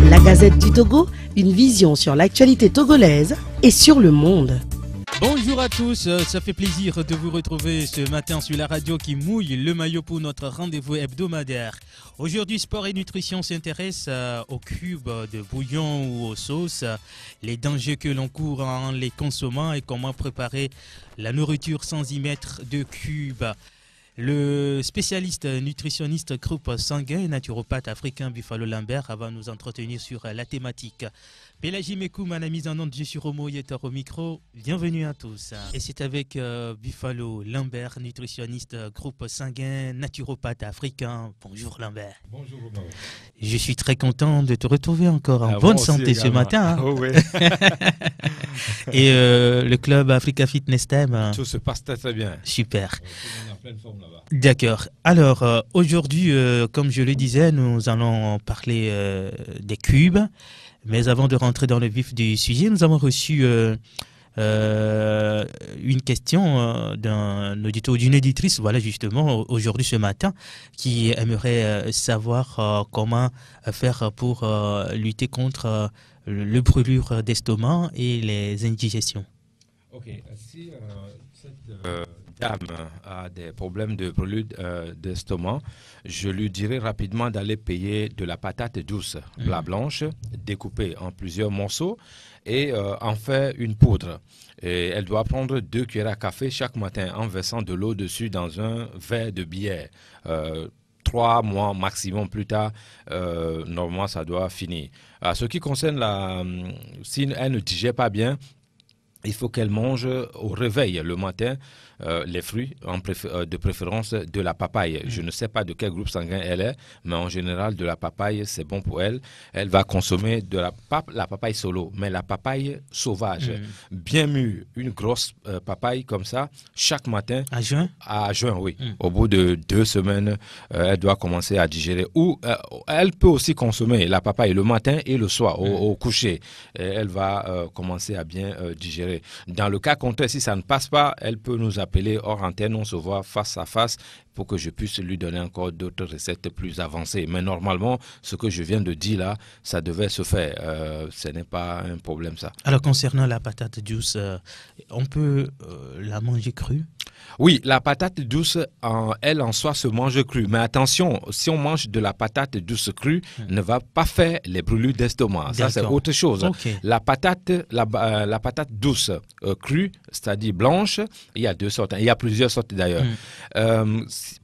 La Gazette du Togo, une vision sur l'actualité togolaise et sur le monde. Bonjour à tous, ça fait plaisir de vous retrouver ce matin sur la radio qui mouille le maillot pour notre rendez-vous hebdomadaire. Aujourd'hui, sport et nutrition s'intéressent aux cubes de bouillon ou aux sauces, les dangers que l'on court en les consommant et comment préparer la nourriture sans y mettre de cubes. Le spécialiste nutritionniste groupe sanguin et naturopathe africain Buffalo Lambert va nous entretenir sur la thématique. Pélagie Mekoum à la mise en onde, je suis Romo Yetor au micro. Bienvenue à tous. Et c'est avec Buffalo Lambert, nutritionniste groupe sanguin, naturopathe africain. Bonjour Lambert. Bonjour Romo. Je suis très content de te retrouver encore en bonne santé ce matin. Oh, oui. Et le club Africa Fitness Time. Tout se passe très très bien. Super. On est en pleine forme là-bas. D'accord. Alors, aujourd'hui, comme je le disais, nous allons parler des cubes. Mais avant de rentrer dans le vif du sujet, nous avons reçu une question d'un auditeur ou d'une éditrice, voilà justement, aujourd'hui ce matin, qui aimerait savoir comment faire pour lutter contre le brûlure d'estomac et les indigestions. Ok, si cette dame a des problèmes de brûlure d'estomac, je lui dirais rapidement d'aller payer de la patate douce, la blanche, découpée en plusieurs morceaux et en faire une poudre. Et elle doit prendre 2 cuillères à café chaque matin en versant de l'eau dessus dans un verre de bière. 3 mois maximum plus tard, normalement ça doit finir. À ce qui concerne si elle ne digère pas bien, il faut qu'elle mange au réveil le matin les fruits, de préférence de la papaye. Je ne sais pas de quel groupe sanguin elle est, mais en général, de la papaye, c'est bon pour elle. Elle va consommer pas la papaye solo, mais la papaye sauvage. Bien mûre, une grosse papaye comme ça, chaque matin. À juin? À juin, oui. Au bout de 2 semaines, elle doit commencer à digérer. Ou elle peut aussi consommer la papaye le matin et le soir, au coucher. Et elle va commencer à bien digérer. Dans le cas contraire, si ça ne passe pas, elle peut nous appeler hors antenne, on se voit face à face pour que je puisse lui donner encore d'autres recettes plus avancées. Mais normalement, ce que je viens de dire là, ça devait se faire. Ce n'est pas un problème ça. Alors concernant la patate douce, on peut la manger crue? Oui, la patate douce, elle en soi se mange crue. Mais attention, si on mange de la patate douce crue, ne va pas faire les brûlures d'estomac. Ça, c'est autre chose. Okay. La patate douce crue, c'est-à-dire blanche, il y a 2 sortes. Il y a plusieurs sortes d'ailleurs.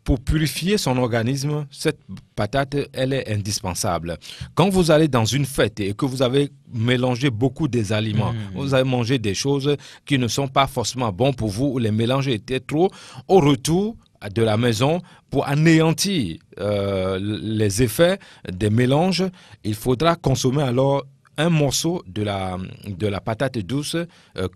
Pour purifier son organisme, cette patate, elle est indispensable. Quand vous allez dans une fête et que vous avez mélangé beaucoup des aliments, vous avez mangé des choses qui ne sont pas forcément bons pour vous, ou les mélanges étaient trop, au retour de la maison, pour anéantir les effets des mélanges, il faudra consommer alors un morceau de la patate douce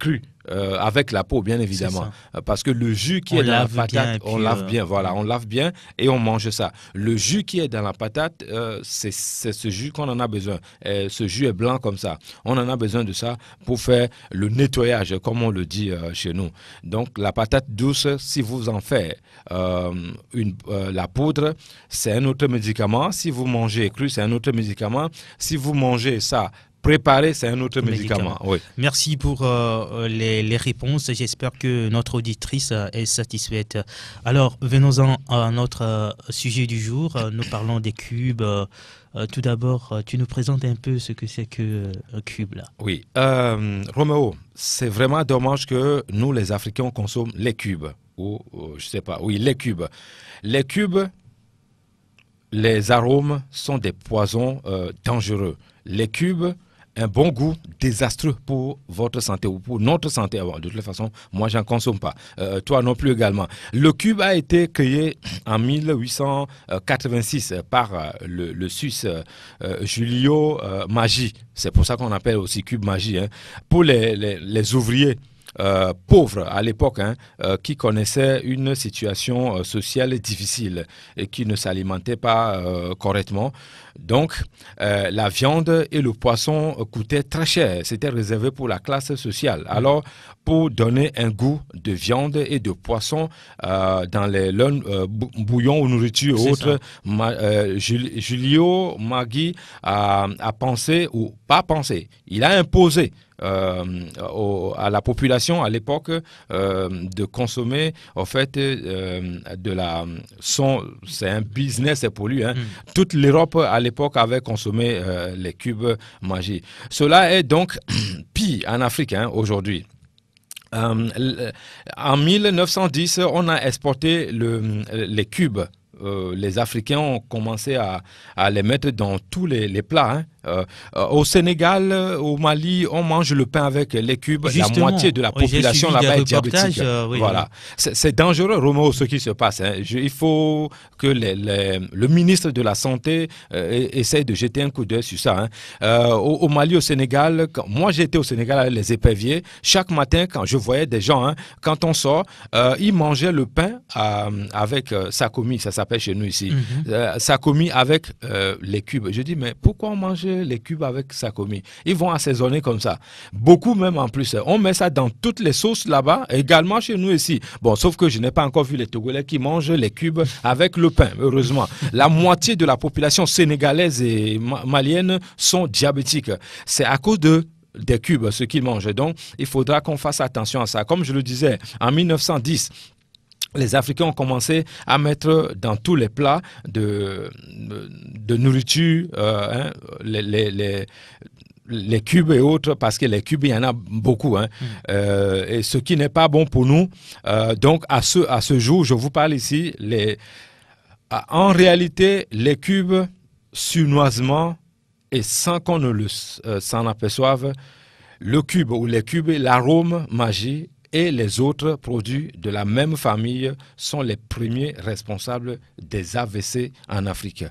crue. Avec la peau, bien évidemment. Parce que le jus qui est dans la patate, on lave bien, voilà, on lave bien et on mange ça. Le jus qui est dans la patate, c'est ce jus qu'on en a besoin. Ce jus est blanc comme ça. On en a besoin de ça pour faire le nettoyage, comme on le dit chez nous. Donc, la patate douce, si vous en faites la poudre, c'est un autre médicament. Si vous mangez cru, c'est un autre médicament. Si vous mangez ça préparer, c'est un autre médicament. Oui. Merci pour les réponses. J'espère que notre auditrice est satisfaite. Alors, venons-en à notre sujet du jour. Nous parlons des cubes. Tout d'abord, tu nous présentes un peu ce que c'est qu'un cube là. Oui. Roméo, c'est vraiment dommage que nous, les Africains, on consomme les cubes. Ou je sais pas. Oui, les cubes. Les cubes, les arômes sont des poisons dangereux. Les cubes, un bon goût désastreux pour votre santé ou pour notre santé. De toute façon, moi, j'en consomme pas. Toi non plus également. Le cube a été créé en 1886 par le Suisse Giulio Maggi. C'est pour ça qu'on appelle aussi cube Maggi. Hein. Pour les ouvriers pauvres à l'époque, hein, qui connaissaient une situation sociale difficile et qui ne s'alimentaient pas correctement. Donc, la viande et le poisson coûtaient très cher. C'était réservé pour la classe sociale. Alors, pour donner un goût de viande et de poisson dans les bouillons ou nourritures autres, Julio Maggi a pensé, ou pas pensé, il a imposé à la population à l'époque de consommer en fait c'est un business pour lui, hein. Toute l'Europe à l'époque avait consommé les cubes Maggi. Cela est donc pire en Afrique, hein, aujourd'hui. En 1910, on a exporté les cubes. Les Africains ont commencé à les mettre dans tous les plats, hein. Au Sénégal, au Mali, on mange le pain avec les cubes. Justement, la moitié de la population là-bas est diabétique. Voilà. Oui. C'est dangereux, Roméo, ce qui se passe, hein. Il faut que le ministre de la Santé essaye de jeter un coup d'œil sur ça, hein. Au Mali, au Sénégal, moi j'étais au Sénégal avec les éperviers. Chaque matin, quand je voyais des gens, hein, quand on sort, ils mangeaient le pain avec sakomi, ça s'appelle chez nous ici. Sakomi avec les cubes. Je dis, mais pourquoi on mange les cubes avec sakomi? Ils vont assaisonner comme ça. Beaucoup même en plus. On met ça dans toutes les sauces là-bas, également chez nous ici. Bon, sauf que je n'ai pas encore vu les Togolais qui mangent les cubes avec le pain, heureusement. La moitié de la population sénégalaise et malienne sont diabétiques. C'est à cause des cubes, ce qu'ils mangent. Donc, il faudra qu'on fasse attention à ça. Comme je le disais, en 1910, les Africains ont commencé à mettre dans tous les plats de nourriture, hein, les cubes et autres, parce que les cubes, il y en a beaucoup, hein. Et ce qui n'est pas bon pour nous. Donc, à ce jour, je vous parle ici, en réalité, les cubes, sournoisement, et sans qu'on ne s'en aperçoive, le cube ou les cubes, l'arôme Maggi et les autres produits de la même famille sont les premiers responsables des AVC en Afrique.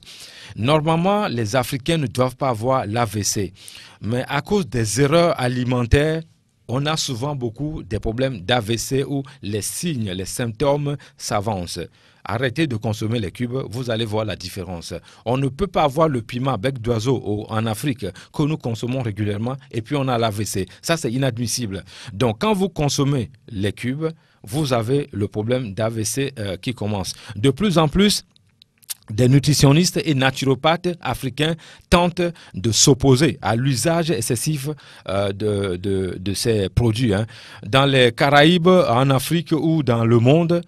Normalement, les Africains ne doivent pas avoir l'AVC, mais à cause des erreurs alimentaires, on a souvent beaucoup de problèmes d'AVC où les signes, les symptômes s'avancent. Arrêtez de consommer les cubes, vous allez voir la différence. On ne peut pas avoir le piment bec d'oiseau en Afrique que nous consommons régulièrement et puis on a l'AVC. Ça, c'est inadmissible. Donc, quand vous consommez les cubes, vous avez le problème d'AVC qui commence. De plus en plus, des nutritionnistes et naturopathes africains tentent de s'opposer à l'usage excessif de ces produits, hein. Dans les Caraïbes, en Afrique ou dans le monde,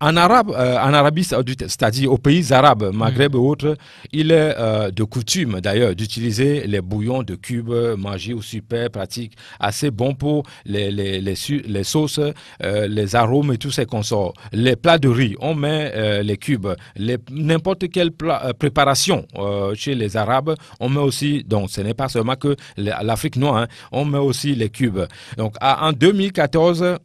en Arabie Saoudite, c'est-à-dire aux pays arabes, Maghreb et autres, il est de coutume d'ailleurs d'utiliser les bouillons de cubes Maggi ou super pratiques, assez bons pour les sauces, les arômes et tout ce qu'on sort. Les plats de riz, on met les cubes. N'importe quelle préparation chez les Arabes, on met aussi, donc ce n'est pas seulement que l'Afrique noire, hein, on met aussi les cubes. Donc en 2014,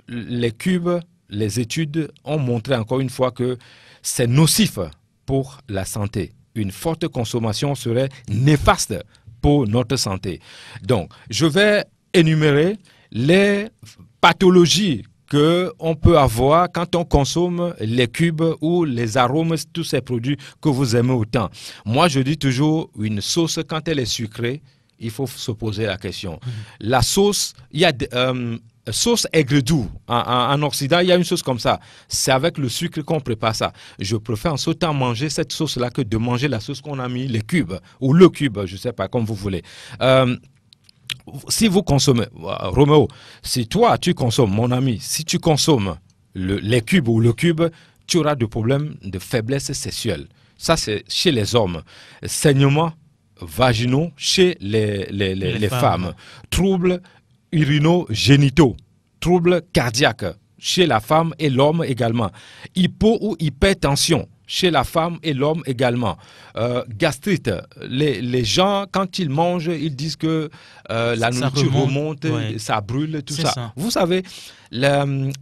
les cubes, les études ont montré encore une fois que c'est nocif pour la santé. Une forte consommation serait néfaste pour notre santé. Donc, je vais énumérer les pathologies qu'on peut avoir quand on consomme les cubes ou les arômes, tous ces produits que vous aimez autant. Moi, je dis toujours, une sauce, quand elle est sucrée, il faut se poser la question. La sauce, il y a sauce aigre-doux. En Occident, il y a une sauce comme ça. C'est avec le sucre qu'on prépare ça. Je préfère en ce temps manger cette sauce-là que de manger la sauce qu'on a mis, les cubes, ou le cube, je ne sais pas, comme vous voulez. Si vous consommez, Roméo, si toi, tu consommes, mon ami, si tu consommes les cubes ou le cube, tu auras des problèmes de faiblesse sexuelle. Ça, c'est chez les hommes. Saignements vaginaux chez les femmes. Troubles urinogénitaux, troubles cardiaques chez la femme et l'homme également. Hypo ou hypertension chez la femme et l'homme également. Gastrite, les gens, quand ils mangent, ils disent que la nourriture remonte, ouais. Ça brûle, tout ça. Vous savez,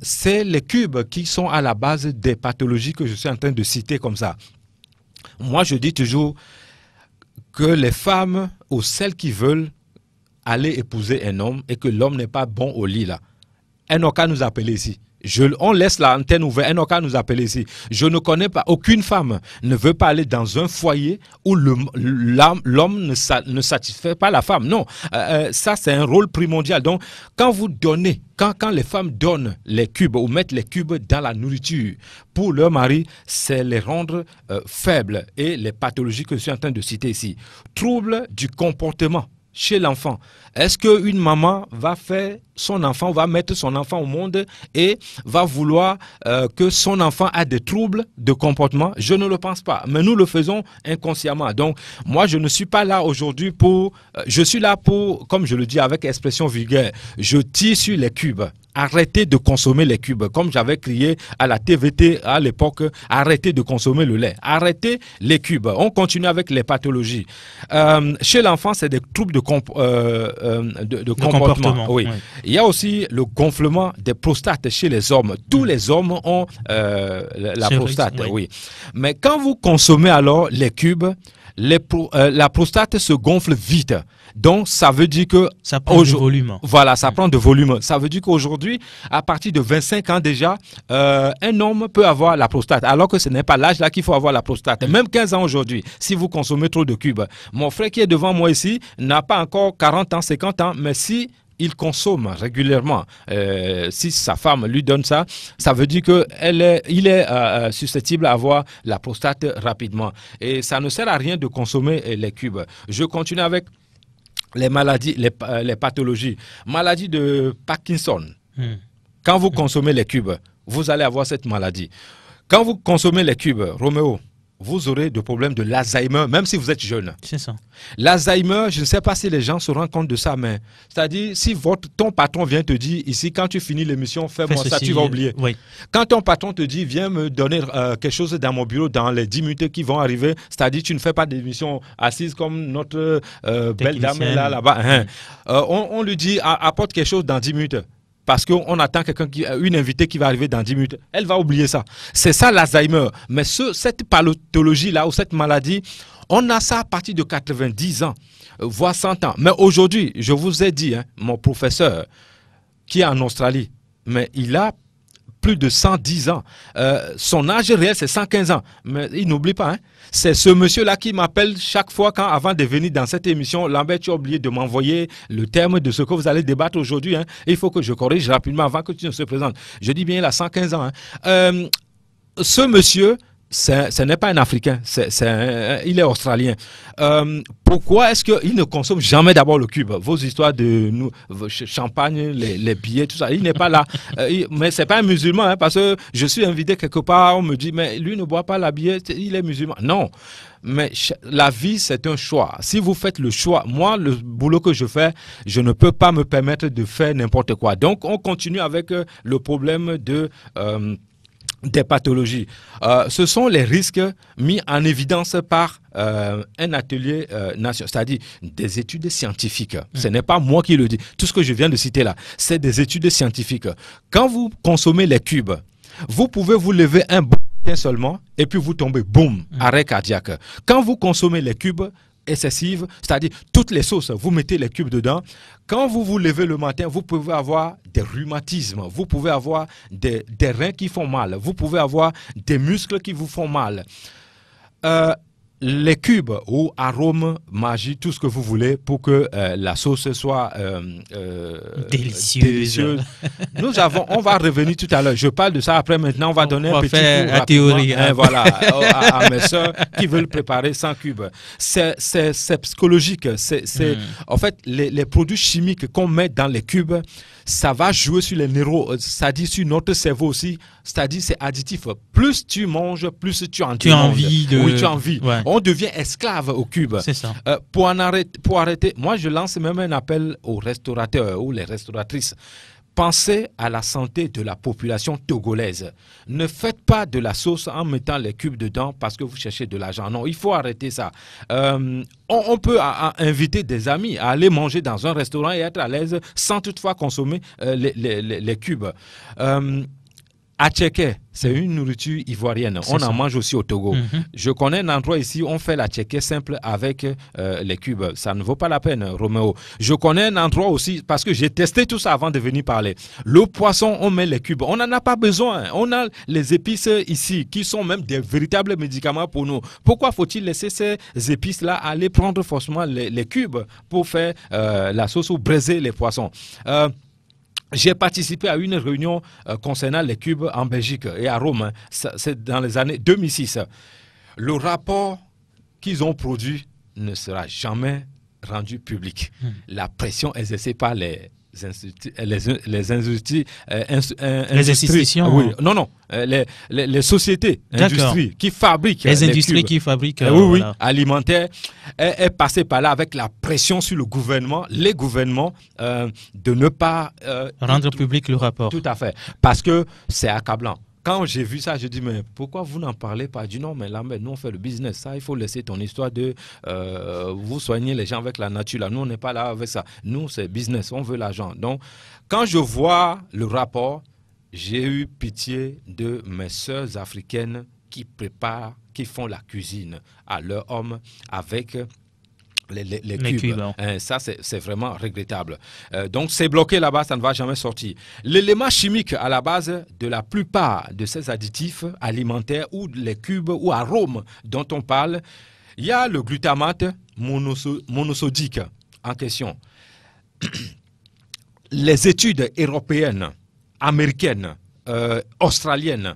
c'est les cubes qui sont à la base des pathologies que je suis en train de citer comme ça. Moi, je dis toujours que les femmes ou celles qui veulent aller épouser un homme et que l'homme n'est pas bon au lit là, elle n'a qu'à nous appeler ici. On laisse l'antenne ouverte, elle n'a qu'à nous appeler ici. Je ne connais pas, aucune femme ne veut pas aller dans un foyer où l'homme ne satisfait pas la femme. Non, ça c'est un rôle primordial. Donc, quand vous donnez, quand les femmes donnent les cubes ou mettent les cubes dans la nourriture pour leur mari, c'est les rendre faibles. Et les pathologies que je suis en train de citer ici. Troubles du comportement chez l'enfant. Est-ce qu'une maman va mettre son enfant au monde et va vouloir que son enfant ait des troubles de comportement? Je ne le pense pas, mais nous le faisons inconsciemment. Donc, moi, je ne suis pas là aujourd'hui je suis là pour, comme je le dis avec expression vulgaire, je tire sur les cubes. Arrêtez de consommer les cubes. Comme j'avais crié à la TVT à l'époque, arrêtez de consommer le lait. Arrêtez les cubes. On continue avec les pathologies. Chez l'enfant, c'est des troubles de comportement. Oui. Oui. Il y a aussi le gonflement des prostates chez les hommes. Tous les hommes ont la prostate. Oui. Mais quand vous consommez alors les cubes, la prostate se gonfle vite. Donc, ça veut dire que... Ça prend du volume. Voilà, ça prend de volume. Ça veut dire qu'aujourd'hui, à partir de 25 ans déjà, un homme peut avoir la prostate. Alors que ce n'est pas l'âge là qu'il faut avoir la prostate. Même 15 ans aujourd'hui, si vous consommez trop de cubes. Mon frère qui est devant moi ici n'a pas encore 40 ans, 50 ans, mais si... il consomme régulièrement. Si sa femme lui donne ça, ça veut dire qu'il est susceptible d'avoir la prostate rapidement. Et ça ne sert à rien de consommer les cubes. Je continue avec les maladies, les pathologies. Maladie de Parkinson. Quand vous consommez les cubes, vous allez avoir cette maladie. Quand vous consommez les cubes, Roméo, vous aurez des problèmes de l'Alzheimer, même si vous êtes jeune. C'est ça. L'Alzheimer, je ne sais pas si les gens se rendent compte de ça, mais c'est-à-dire, si ton patron vient te dire, ici, quand tu finis l'émission, fais-moi ça, tu vas oublier. Oui. Quand ton patron te dit, viens me donner quelque chose dans mon bureau dans les 10 minutes qui vont arriver, c'est-à-dire, tu ne fais pas d'émission assise comme notre belle dame là-bas. On lui dit, apporte quelque chose dans 10 minutes. Parce qu'on attend une invitée qui va arriver dans 10 minutes. Elle va oublier ça. C'est ça l'Alzheimer. Mais cette pathologie-là ou cette maladie, on a ça à partir de 90 ans, voire 100 ans. Mais aujourd'hui, je vous ai dit, mon professeur qui est en Australie, mais il a plus de 110 ans. Son âge réel, c'est 115 ans. Mais il n'oublie pas, c'est ce monsieur-là qui m'appelle chaque fois avant de venir dans cette émission. Lambert, tu as oublié de m'envoyer le terme de ce que vous allez débattre aujourd'hui. Il faut que je corrige rapidement avant que tu ne se présentes. Je dis bien, il a 115 ans. Ce monsieur... ce n'est pas un Africain, il est australien. Pourquoi est-ce qu'il ne consomme jamais d'abord le cube? Vos histoires de champagne, les billets, tout ça, il n'est pas là. Mais ce n'est pas un musulman, parce que je suis invité quelque part, on me dit, mais lui ne boit pas la bière, il est musulman. Non, mais la vie, c'est un choix. Si vous faites le choix, moi, le boulot que je fais, je ne peux pas me permettre de faire n'importe quoi. Donc, on continue avec le problème des pathologies. Ce sont les risques mis en évidence par un atelier national, c'est-à-dire des études scientifiques. Ce n'est pas moi qui le dis. Tout ce que je viens de citer là, c'est des études scientifiques. Quand vous consommez les cubes, vous pouvez vous lever un bon matin seulement et puis vous tombez, boum, arrêt cardiaque. Quand vous consommez les cubes excessives, c'est-à-dire toutes les sauces, vous mettez les cubes dedans. Quand vous vous levez le matin, vous pouvez avoir des rhumatismes, vous pouvez avoir des reins qui font mal, vous pouvez avoir des muscles qui vous font mal. Les cubes ou arômes, magie, tout ce que vous voulez pour que la sauce soit délicieuse. On va revenir tout à l'heure. Je parle de ça après. Maintenant, on va donner un petit cours la théorie. Voilà, à mes soeurs qui veulent préparer 100 cubes. C'est psychologique. En fait, les produits chimiques qu'on met dans les cubes, ça va jouer sur les neurones, c'est-à-dire sur notre cerveau aussi, c'est-à-dire c'est additif. Plus tu manges, plus tu en tu as envie de... Oui, tu as envie. Ouais. On devient esclave au cube. C'est ça. Pour arrêter, moi je lance même un appel aux restaurateurs ou les restauratrices. Pensez à la santé de la population togolaise. Ne faites pas de la sauce en mettant les cubes dedans parce que vous cherchez de l'argent. Non, il faut arrêter ça. On peut inviter des amis à aller manger dans un restaurant et être à l'aise sans toutefois consommer les cubes. Attiéké, c'est une nourriture ivoirienne. On en mange aussi au Togo. Je connais un endroit ici, on fait l'attiéké simple avec les cubes. Ça ne vaut pas la peine, Roméo. Je connais un endroit aussi, parce que j'ai testé tout ça avant de venir parler. Le poisson, on met les cubes. On n'en a pas besoin. On a les épices ici, qui sont même des véritables médicaments pour nous. Pourquoi faut-il laisser ces épices-là aller prendre forcément les cubes pour faire la sauce ou braiser les poissons? J'ai participé à une réunion concernant les cubes en Belgique et à Rome. Hein. C'est dans les années 2006. Le rapport qu'ils ont produit ne sera jamais rendu public. La pression exercée par les institutions. Oui, non, les sociétés, industries qui fabriquent les industries cubes, qui fabriquent voilà, alimentaires, est passée par là avec la pression sur le gouvernement, les gouvernements, de ne pas rendre public le rapport. Tout à fait, parce que c'est accablant. Quand j'ai vu ça, je dis, mais pourquoi vous n'en parlez pas? Je dis non, mais là, nous on fait le business. Ça, il faut laisser ton histoire de vous soigner les gens avec la nature. Là. Nous, on n'est pas là avec ça. Nous, c'est business, on veut l'argent. Donc, quand je vois le rapport, j'ai eu pitié de mes sœurs africaines qui préparent, qui font la cuisine à leur homme avec les cubes. Ça, c'est vraiment regrettable. Donc, c'est bloqué là-bas, ça ne va jamais sortir. L'élément chimique à la base de la plupart de ces additifs alimentaires ou les cubes ou arômes dont on parle, il y a le glutamate monosodique en question. Les études européennes, américaines, australiennes,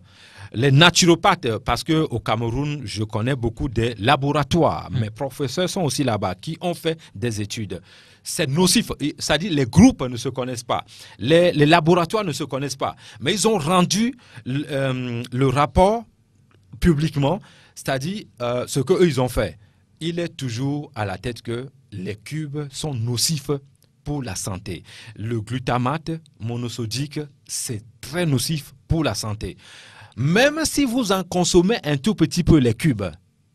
les naturopathes, parce qu'au Cameroun, je connais beaucoup de laboratoires. Mes professeurs sont aussi là-bas, qui ont fait des études. C'est nocif, c'est-à-dire les groupes ne se connaissent pas, les laboratoires ne se connaissent pas. Mais ils ont rendu le rapport publiquement, c'est-à-dire ce qu'eux, ils ont fait. Il est toujours à la tête que les cubes sont nocifs pour la santé. Le glutamate monosodique, c'est très nocif pour la santé. Même si vous en consommez un tout petit peu les cubes,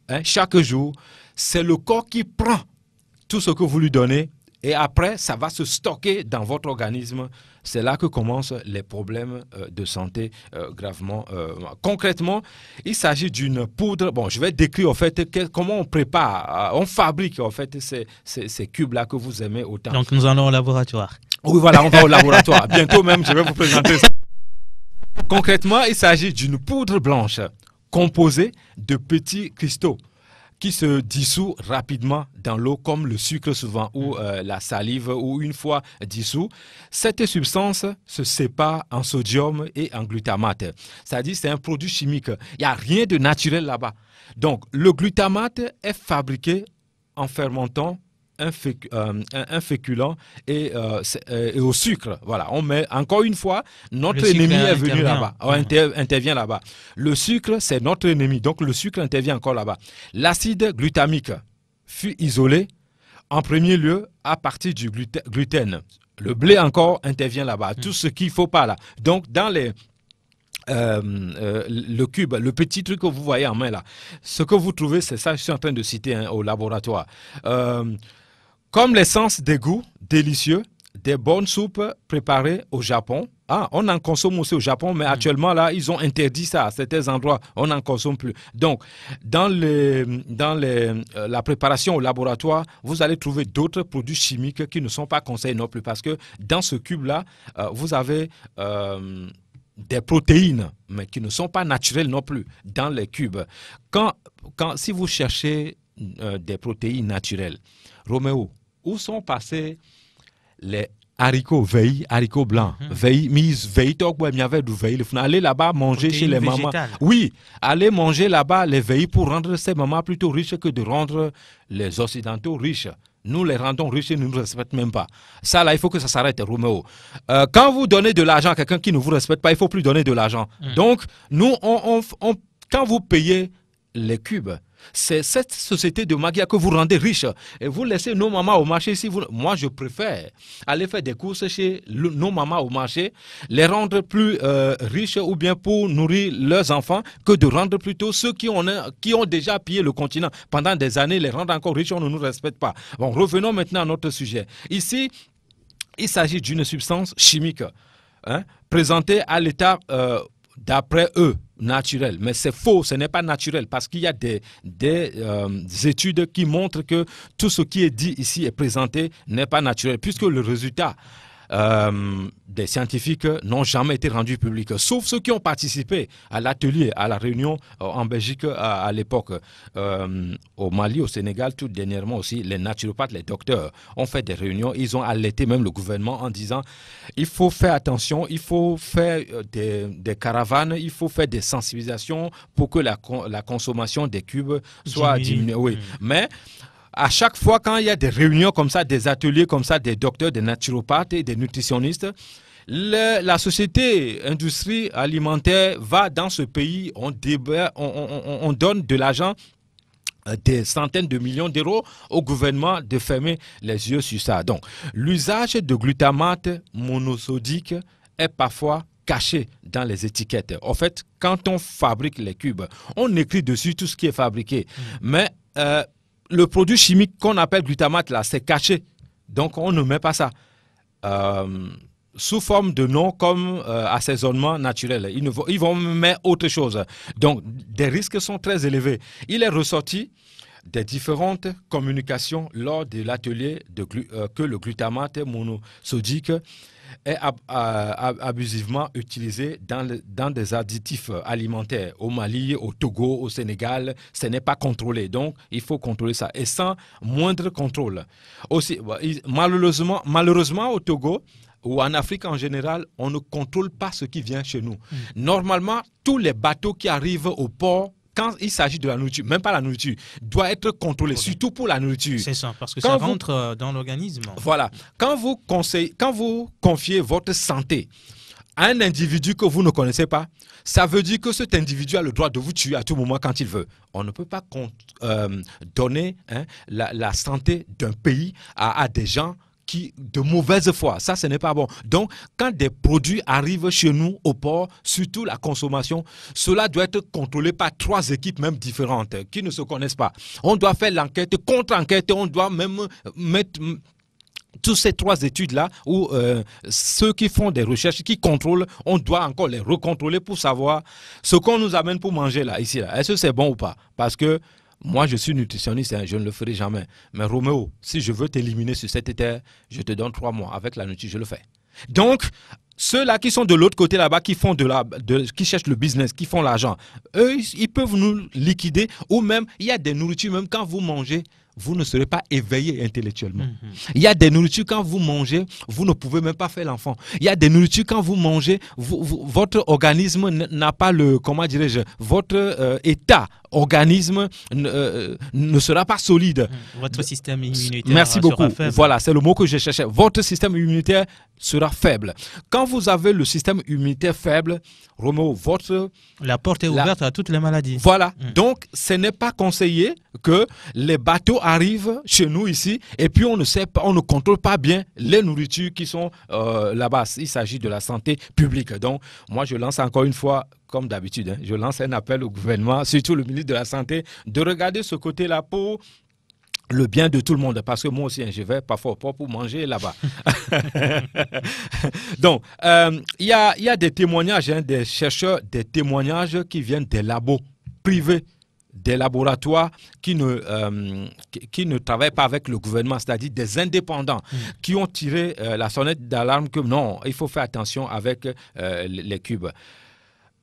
hein, chaque jour, c'est le corps qui prend tout ce que vous lui donnez et après, ça va se stocker dans votre organisme. C'est là que commencent les problèmes de santé gravement. Concrètement, il s'agit d'une poudre. Bon, je vais décrire en fait comment on prépare, on fabrique en fait ces cubes-là que vous aimez autant. Donc, nous allons au laboratoire. Oui, voilà, on va au laboratoire. Bientôt même, je vais vous présenter ça. Concrètement, il s'agit d'une poudre blanche composée de petits cristaux qui se dissout rapidement dans l'eau comme le sucre souvent ou la salive ou une fois dissous. Cette substance se sépare en sodium et en glutamate. C'est-à-dire c'est un produit chimique. Il n'y a rien de naturel là-bas. Donc le glutamate est fabriqué en fermentant un féculent et au sucre. Voilà, on met encore une fois, notre ennemi est venu là-bas, intervient là-bas. Le sucre, c'est notre ennemi, donc le sucre intervient encore là-bas. L'acide glutamique fut isolé en premier lieu à partir du gluten. Le blé encore intervient là-bas, tout ce qu'il ne faut pas là. Donc dans le cube, le petit truc que vous voyez en main là, ce que vous trouvez, c'est ça, je suis en train de citer au laboratoire. Comme l'essence des goûts délicieux, des bonnes soupes préparées au Japon. Ah, on en consomme aussi au Japon, mais actuellement, là, ils ont interdit ça à certains endroits. On n'en consomme plus. Donc, dans la préparation au laboratoire, vous allez trouver d'autres produits chimiques qui ne sont pas conseillés non plus. Parce que dans ce cube-là, vous avez des protéines, mais qui ne sont pas naturelles non plus dans les cubes. Si vous cherchez des protéines naturelles, Roméo, où sont passés les haricots veillis, haricots blancs, allez là-bas manger chez les mamans. Oui, allez manger là-bas les veillis pour rendre ces mamans plutôt riches que de rendre les occidentaux riches. Nous les rendons riches et nous ne nous respectent même pas. Ça là, il faut que ça s'arrête, Roméo. Quand vous donnez de l'argent à quelqu'un qui ne vous respecte pas, il ne faut plus donner de l'argent. Donc, nous, quand vous payez les cubes, c'est cette société de Magia que vous rendez riche et vous laissez nos mamans au marché. Moi, je préfère aller faire des courses chez nos mamans au marché, les rendre plus riches ou bien pour nourrir leurs enfants que de rendre plutôt ceux qui ont déjà pillé le continent pendant des années, les rendre encore riches, on ne nous respecte pas. Bon, revenons maintenant à notre sujet. Ici, il s'agit d'une substance chimique présentée à l'état d'après eux, naturel. Mais c'est faux, ce n'est pas naturel parce qu'il y a des études qui montrent que tout ce qui est dit ici et présenté n'est pas naturel puisque le résultat des scientifiques n'ont jamais été rendus publics, sauf ceux qui ont participé à l'atelier, à la réunion en Belgique à l'époque, au Mali, au Sénégal, tout dernièrement aussi, les naturopathes, les docteurs ont fait des réunions, ils ont alerté même le gouvernement en disant il faut faire attention, il faut faire des caravanes, il faut faire des sensibilisations pour que la consommation des cubes soit diminuée. Oui. Mais à chaque fois, quand il y a des réunions comme ça, des ateliers comme ça, des docteurs, des naturopathes et des nutritionnistes, la société, industrie alimentaire va dans ce pays, on donne de l'argent, des centaines de millions d'euros au gouvernement de fermer les yeux sur ça. Donc, l'usage de glutamate monosodique est parfois caché dans les étiquettes. En fait, quand on fabrique les cubes, on écrit dessus tout ce qui est fabriqué. Mais le produit chimique qu'on appelle glutamate, là, c'est caché. Donc, on ne met pas ça. Sous forme de nom comme assaisonnement naturel. Ils vont mettre autre chose. Donc, des risques sont très élevés. Il est ressorti des différentes communications lors de l'atelier que le glutamate monosodique est abusivement utilisé dans des additifs alimentaires. Au Mali, au Togo, au Sénégal, ce n'est pas contrôlé. Donc, il faut contrôler ça. Et sans moindre contrôle. Aussi, malheureusement, au Togo, ou en Afrique en général, on ne contrôle pas ce qui vient chez nous. Normalement, tous les bateaux qui arrivent au port, quand il s'agit de la nourriture, même pas la nourriture, doit être contrôlé, surtout pour la nourriture. C'est ça, parce que ça rentre dans l'organisme. Voilà. Quand vous confiez votre santé à un individu que vous ne connaissez pas, ça veut dire que cet individu a le droit de vous tuer à tout moment quand il veut. On ne peut pas donner la santé d'un pays à des gens de mauvaise foi. Ça, ce n'est pas bon. Donc, quand des produits arrivent chez nous au port, surtout la consommation, cela doit être contrôlé par 3 équipes même différentes qui ne se connaissent pas. On doit faire l'enquête, contre-enquête, on doit même mettre toutes ces 3 études-là où ceux qui font des recherches, qui contrôlent, on doit encore les recontrôler pour savoir ce qu'on nous amène pour manger là, ici. Là. Est-ce que c'est bon ou pas? Parce que moi, je suis nutritionniste, je ne le ferai jamais. Mais Roméo, si je veux t'éliminer sur cette terre, je te donne 3 mois. Avec la nourriture, je le fais. Donc, ceux-là qui sont de l'autre côté là-bas, qui cherchent le business, qui font l'argent, eux, ils peuvent nous liquider. Ou même, il y a des nourritures, même quand vous mangez, vous ne serez pas éveillé intellectuellement. Il y a des nourritures, quand vous mangez, vous ne pouvez même pas faire l'enfant. Il y a des nourritures, quand vous mangez, votre organisme n'a pas votre état organisme ne sera pas solide. Votre système immunitaire Merci beaucoup. Sera faible. Voilà, c'est le mot que je cherchais. Votre système immunitaire sera faible. Quand vous avez le système immunitaire faible, Roméo, la porte est ouverte à toutes les maladies. Voilà. Donc, ce n'est pas conseillé que les bateaux arrivent chez nous ici et puis on ne contrôle pas bien les nourritures qui sont là-bas. Il s'agit de la santé publique. Donc, moi, je lance encore une fois, comme d'habitude, je lance un appel au gouvernement, surtout le ministre de la Santé, de regarder ce côté-là pour le bien de tout le monde, parce que moi aussi, je vais parfois pour manger là-bas. Donc, il y a des témoignages, des chercheurs, des témoignages qui viennent des labos privés, des laboratoires qui ne travaillent pas avec le gouvernement, c'est-à-dire des indépendants qui ont tiré la sonnette d'alarme que non, il faut faire attention avec les cubes.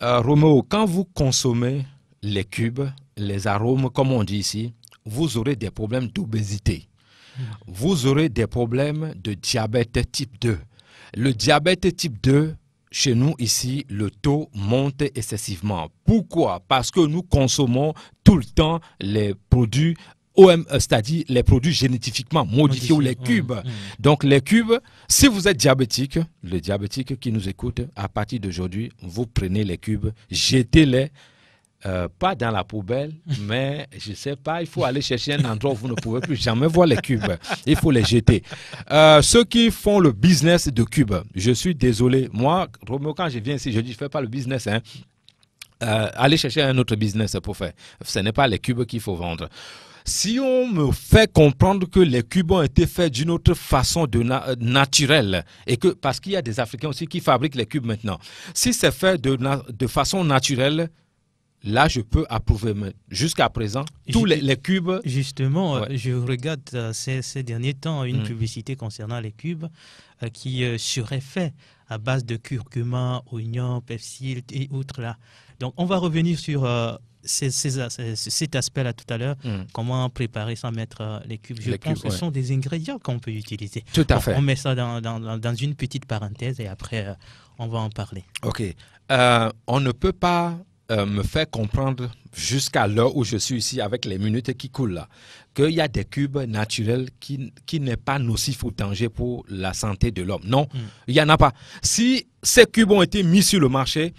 Roméo, quand vous consommez les cubes, les arômes, comme on dit ici, vous aurez des problèmes d'obésité. Vous aurez des problèmes de diabète type 2. Le diabète type 2, chez nous ici, le taux monte excessivement. Pourquoi? Parce que nous consommons tout le temps les produits c'est-à-dire les produits génétiquement modifiés ou les cubes. Donc les cubes, si vous êtes diabétique, le diabétique qui nous écoute, à partir d'aujourd'hui, vous prenez les cubes, jetez-les, pas dans la poubelle, mais je ne sais pas, il faut aller chercher un endroit où vous ne pouvez plus jamais voir les cubes. Il faut les jeter. Ceux qui font le business de cubes, je suis désolé. Moi, Roméo, quand je viens ici, je dis, je ne fais pas le business. Allez chercher un autre business pour faire. Ce n'est pas les cubes qu'il faut vendre. Si on me fait comprendre que les cubes ont été faits d'une autre façon naturelle, et que parce qu'il y a des Africains aussi qui fabriquent les cubes maintenant, si c'est fait de façon naturelle, là, je peux approuver. Jusqu'à présent, tous les cubes... Justement, ouais. je regarde ces derniers temps une publicité concernant les cubes qui serait fait à base de curcuma, oignon, persil et autres là. Donc, on va revenir sur cet aspect-là tout à l'heure. Comment préparer sans mettre les cubes. Je pense que ce sont des ingrédients qu'on peut utiliser. Tout à fait. On met ça dans une petite parenthèse et après, on va en parler. OK. On ne peut pas me faire comprendre jusqu'à l'heure où je suis ici avec les minutes qui coulent là, qu'il y a des cubes naturels qui n'est pas nocif ou danger pour la santé de l'homme. Non, il n'y en a pas. Si ces cubes ont été mis sur le marché,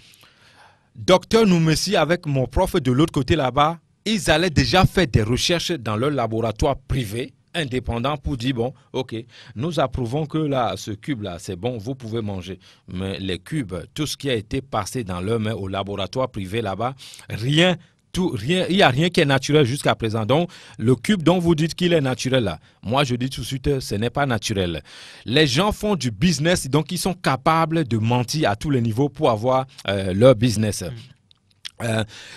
Docteur Noumessi avec mon prof de l'autre côté là-bas, ils allaient déjà faire des recherches dans leur laboratoire privé, indépendant, pour dire, bon, ok, nous approuvons que là, ce cube-là, c'est bon, vous pouvez manger. Mais les cubes, tout ce qui a été passé dans leur main au laboratoire privé là-bas, rien, il n'y a rien qui est naturel jusqu'à présent. Donc, le cube dont vous dites qu'il est naturel là, moi je dis tout de suite, ce n'est pas naturel. Les gens font du business, donc ils sont capables de mentir à tous les niveaux pour avoir leur business.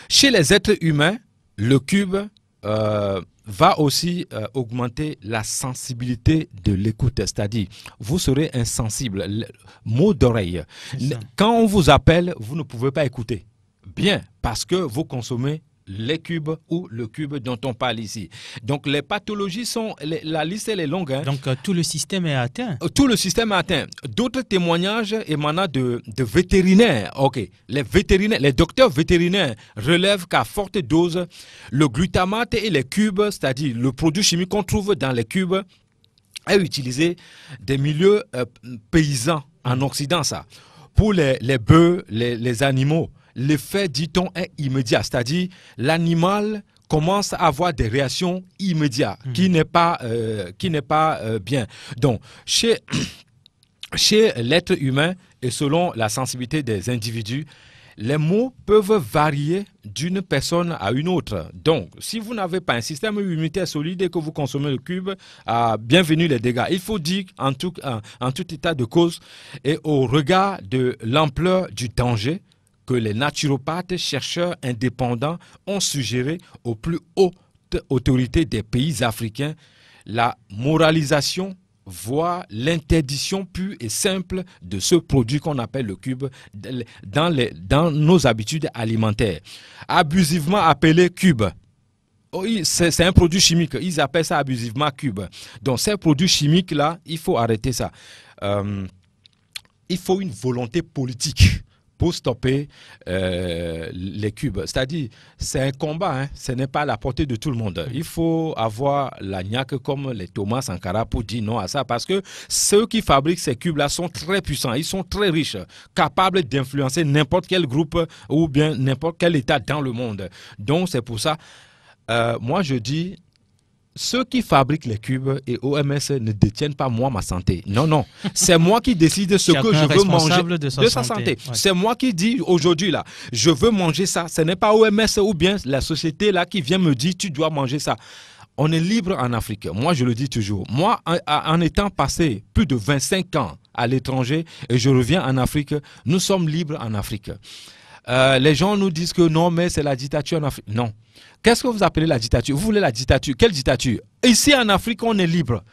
Chez les êtres humains, le cube va aussi augmenter la sensibilité de l'écoute, c'est-à-dire vous serez insensible, mot d'oreille. Quand on vous appelle, vous ne pouvez pas écouter. Bien, parce que vous consommez les cubes ou le cube dont on parle ici. Donc les pathologies sont, la liste elle est longue. Hein. Donc tout le système est atteint. Tout le système est atteint. D'autres témoignages émanant de vétérinaires. Ok, les docteurs vétérinaires relèvent qu'à forte dose, le glutamate et les cubes, c'est-à-dire le produit chimique qu'on trouve dans les cubes, est utilisé des milieux paysans en Occident, ça. Pour les bœufs, les animaux, l'effet, dit-on, est immédiat. C'est-à-dire, l'animal commence à avoir des réactions immédiates, qui n'est pas bien. Donc, chez l'être humain, et selon la sensibilité des individus, les mots peuvent varier d'une personne à une autre. Donc, si vous n'avez pas un système immunitaire solide et que vous consommez le cube, bienvenue les dégâts. Il faut dire en tout état de cause et au regard de l'ampleur du danger que les naturopathes, chercheurs indépendants ont suggéré aux plus hautes autorités des pays africains la moralisation, voire l'interdiction pure et simple de ce produit qu'on appelle le cube dans nos habitudes alimentaires. Abusivement appelé cube. C'est un produit chimique. Ils appellent ça abusivement cube. Donc ces produits chimiques-là, il faut arrêter ça. Il faut une volonté politique pour stopper les cubes. C'est-à-dire, c'est un combat, hein. Ce n'est pas à la portée de tout le monde. Il faut avoir la niaque comme les Thomas Sankara pour dire non à ça, parce que ceux qui fabriquent ces cubes-là sont très puissants, ils sont très riches, capables d'influencer n'importe quel groupe ou bien n'importe quel État dans le monde. Donc, c'est pour ça, moi je dis, ceux qui fabriquent les cubes et OMS ne détiennent pas moi ma santé. Non, non. C'est moi qui décide ce que je veux manger de sa santé. Ouais. C'est moi qui dis aujourd'hui là, je veux manger ça. Ce n'est pas OMS ou bien la société là qui vient me dire tu dois manger ça. On est libre en Afrique. Moi, je le dis toujours. Moi, en étant passé plus de 25 ans à l'étranger et je reviens en Afrique, nous sommes libres en Afrique. Les gens nous disent que non, mais c'est la dictature en Afrique. Non. Qu'est-ce que vous appelez la dictature? Vous voulez la dictature? Quelle dictature? Ici en Afrique, on est libre.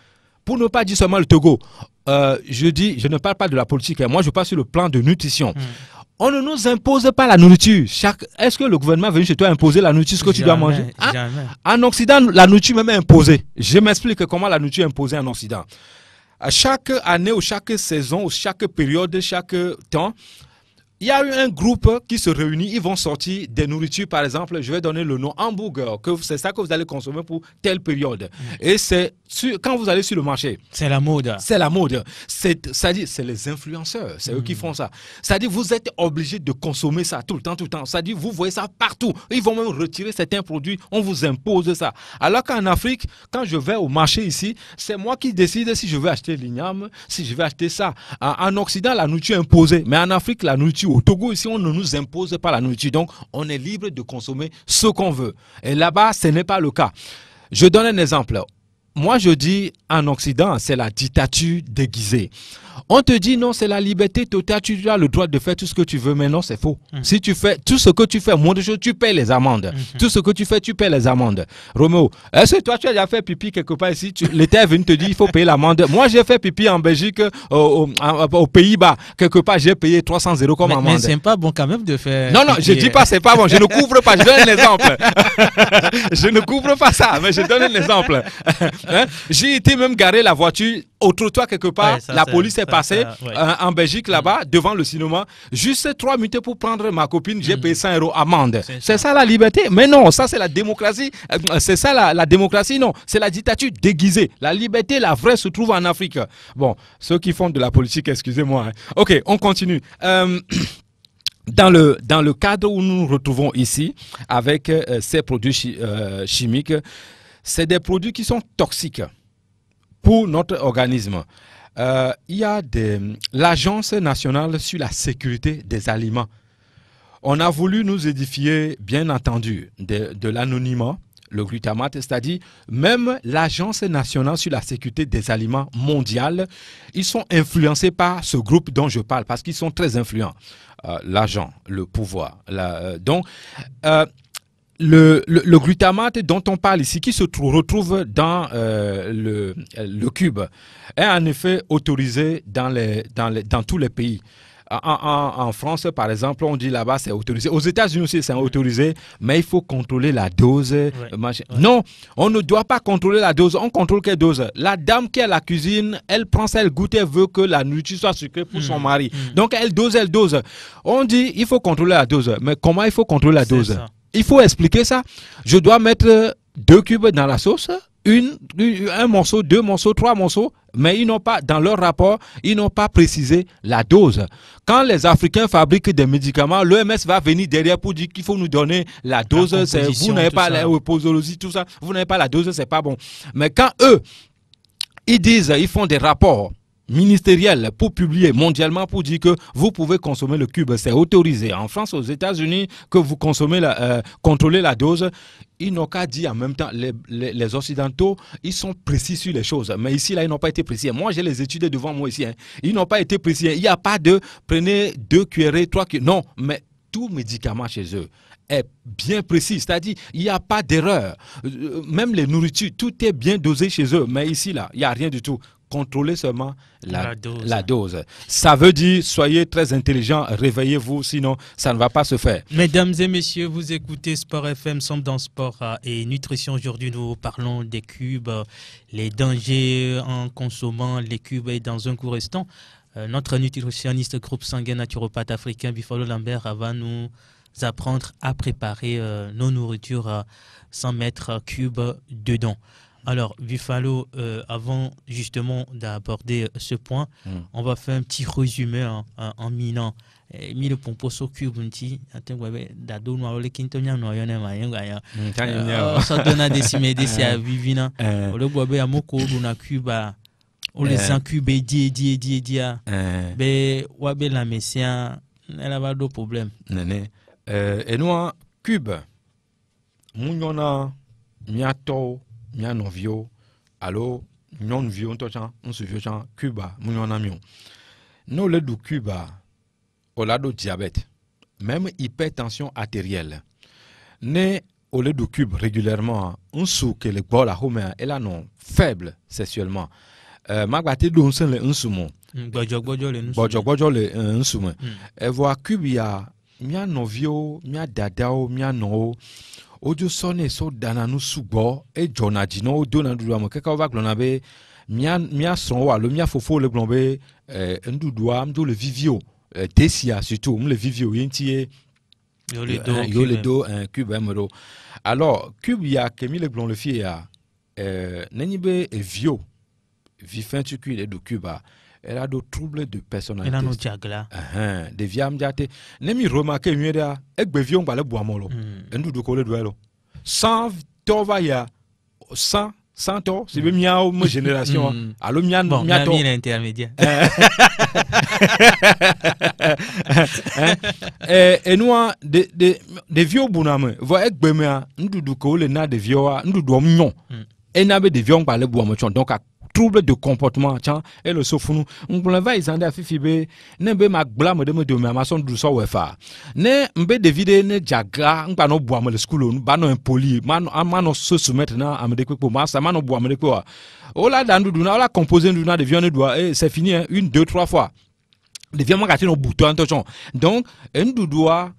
Pour ne pas dire seulement le Togo, je ne parle pas de la politique. Moi, je parle sur le plan de nutrition. On ne nous impose pas la nourriture. Est-ce que le gouvernement est venu chez toi imposer la nourriture, ce que tu dois manger? En Occident, la nourriture même est imposée. Je m'explique comment la nourriture est imposée en Occident. À chaque année ou chaque saison ou chaque période, chaque temps, il y a eu un groupe qui se réunit, ils vont sortir des nourritures, par exemple, je vais donner le nom hamburger, c'est ça que vous allez consommer pour telle période. Et c'est quand vous allez sur le marché. C'est la mode. C'est la mode. C'est-à-dire, c'est les influenceurs, c'est eux qui font ça. C'est-à-dire, vous êtes obligé de consommer ça tout le temps, tout le temps. C'est-à-dire, vous voyez ça partout. Ils vont même retirer certains produits, on vous impose ça. Alors qu'en Afrique, quand je vais au marché ici, c'est moi qui décide si je veux acheter l'igname, si je vais acheter ça. En Occident, la nourriture est imposée, mais en Afrique, la nourriture, au Togo, ici, on ne nous impose pas la nourriture. Donc, on est libre de consommer ce qu'on veut. Et là-bas, ce n'est pas le cas. Je donne un exemple. Moi, je dis en Occident, c'est la dictature déguisée. On te dit non, c'est la liberté totale, tu as le droit de faire tout ce que tu veux, mais non, c'est faux. Si tu fais tout ce que tu fais, moins de choses, tu payes les amendes. Tout ce que tu fais, tu payes les amendes. Roméo, est-ce que toi, tu as déjà fait pipi quelque part ici? L'État est venu te dire il faut payer l'amende. Moi, j'ai fait pipi en Belgique, aux Pays-Bas. Quelque part, j'ai payé 300 € comme amende. Mais c'est pas bon quand même de faire. Non, je dis pas c'est pas bon. Je ne couvre pas. Je donne un exemple. Je ne couvre pas ça, mais je donne un exemple. Hein? J'ai été même garer la voiture au trottoir quelque part. La police est passée en Belgique là-bas devant le cinéma. Juste 3 minutes pour prendre ma copine. J'ai payé 100 € amende. C'est ça la liberté? Mais non, ça c'est la démocratie. C'est ça la démocratie? Non, c'est la dictature déguisée. La liberté, la vraie, se trouve en Afrique. Bon, ceux qui font de la politique, excusez-moi. Hein. Ok, on continue. Dans le cadre où nous nous retrouvons ici, avec ces produits chimiques, c'est des produits qui sont toxiques pour notre organisme. Il y a l'Agence nationale sur la sécurité des aliments. On a voulu nous édifier, bien entendu, de l'anonymat, le glutamate, c'est-à-dire même l'Agence nationale sur la sécurité des aliments mondiale, ils sont influencés par ce groupe dont je parle, parce qu'ils sont très influents. L'argent, le pouvoir. Le glutamate dont on parle ici, qui se retrouve dans le cube, est en effet autorisé dans tous les pays. En France, par exemple, on dit là-bas c'est autorisé. Aux États-Unis aussi, c'est autorisé, mais il faut contrôler la dose. Non, on ne doit pas contrôler la dose. On contrôle quelle dose? La dame qui est à la cuisine, elle prend ça, elle goûte, elle veut que la nourriture soit sucrée pour son mari. Donc, elle dose. On dit il faut contrôler la dose. Mais comment il faut contrôler la dose? Il faut expliquer ça. Je dois mettre 2 cubes dans la sauce, un morceau, 2 morceaux, 3 morceaux, mais ils n'ont pas, dans leur rapport, ils n'ont pas précisé la dose. Quand les Africains fabriquent des médicaments, l'OMS va venir derrière pour dire qu'il faut nous donner la dose. Vous n'avez pas la posologie, tout ça, vous n'avez pas la dose, c'est pas bon. Mais quand eux, ils font des rapports ministériel pour publier mondialement pour dire que vous pouvez consommer le cube, c'est autorisé. En France, aux États-Unis, que vous consommez contrôlez la dose, ils n'ont qu'à dire en même temps, les Occidentaux, ils sont précis sur les choses. Mais ici, là, ils n'ont pas été précis. Moi, j'ai les études devant moi ici. Hein. Ils n'ont pas été précis. Il n'y a pas de prenez 2 cuillerées, 3 cuillerées. Non, mais tout médicament chez eux est bien précis, c'est-à-dire il n'y a pas d'erreur. Même les nourritures, tout est bien dosé chez eux. Mais ici, là, il n'y a rien du tout. Contrôlez seulement la dose. Ça veut dire, soyez très intelligents, réveillez-vous, sinon ça ne va pas se faire. Mesdames et messieurs, vous écoutez Sport FM, sommes dans Sport et Nutrition. Aujourd'hui, nous parlons des cubes, les dangers en consommant les cubes. Et dans un court instant, notre nutritionniste groupe sanguin naturopathe africain, Bifalo Lambert, va nous apprendre à préparer nos nourritures sans mettre cubes dedans. Alors, Bifalo, avant justement d'aborder ce point, on va faire un petit résumé en minant. Mi le pompo so cube nti atengwabe dado no ole kintonya no yone ma yenga ya so dona desime desi a vivina ole gwabe amoko do na cuba ole san cube dia be wabe la messia elle va do problème nene et nous cube munyona miato mia novio allo non vieux on se vieux cuba munyona mion no le du cuba au lado diabète, même hypertension artérielle, né au lait de cube régulièrement, un sou que le bol à homer est là non faible sexuellement. Magbaté don sen le insumo. Bojo le insumo. Et voit cube ya mia novio, mia dadao, mia no. Ojo sonne so dananu subo et jonadino donadu amo keka va glonabe mia son wa le mia fofo le glombe ndudwa mdo le vivio. Tessia surtout, le vivio yentier, yo le do un cube amero. Alors cube ya kemi le blond le fie ya nenibe e vio vifin tu cuire de cuba. Elle a des troubles de personnalité. Elle a nos diagla. De viam diate. Nemi remarqué mieda egbe vion ba le boamolo. Ndu do ko le duelo. Sans tova ya sans 100 c'est bien miao ma génération allo mian bon miato intermédiaire et nous des vieux boname va ekbemea ndudu ko le na de vieux ndudu omnyon et na be de vieux par le bois donc trouble de comportement tiens et le sofunu on va ils en a fifibe ne be ma blame de me de ma son du so wefa ne mbe David ne jaga ngba no bois le school ba no impoli man se soumettre na amede kwepo ma ça man no bois me kwepo o la dandu na o la composer du na de viande doit et c'est fini hein, 1 2 3 fois de viande gâter no bouton attention donc un doudoua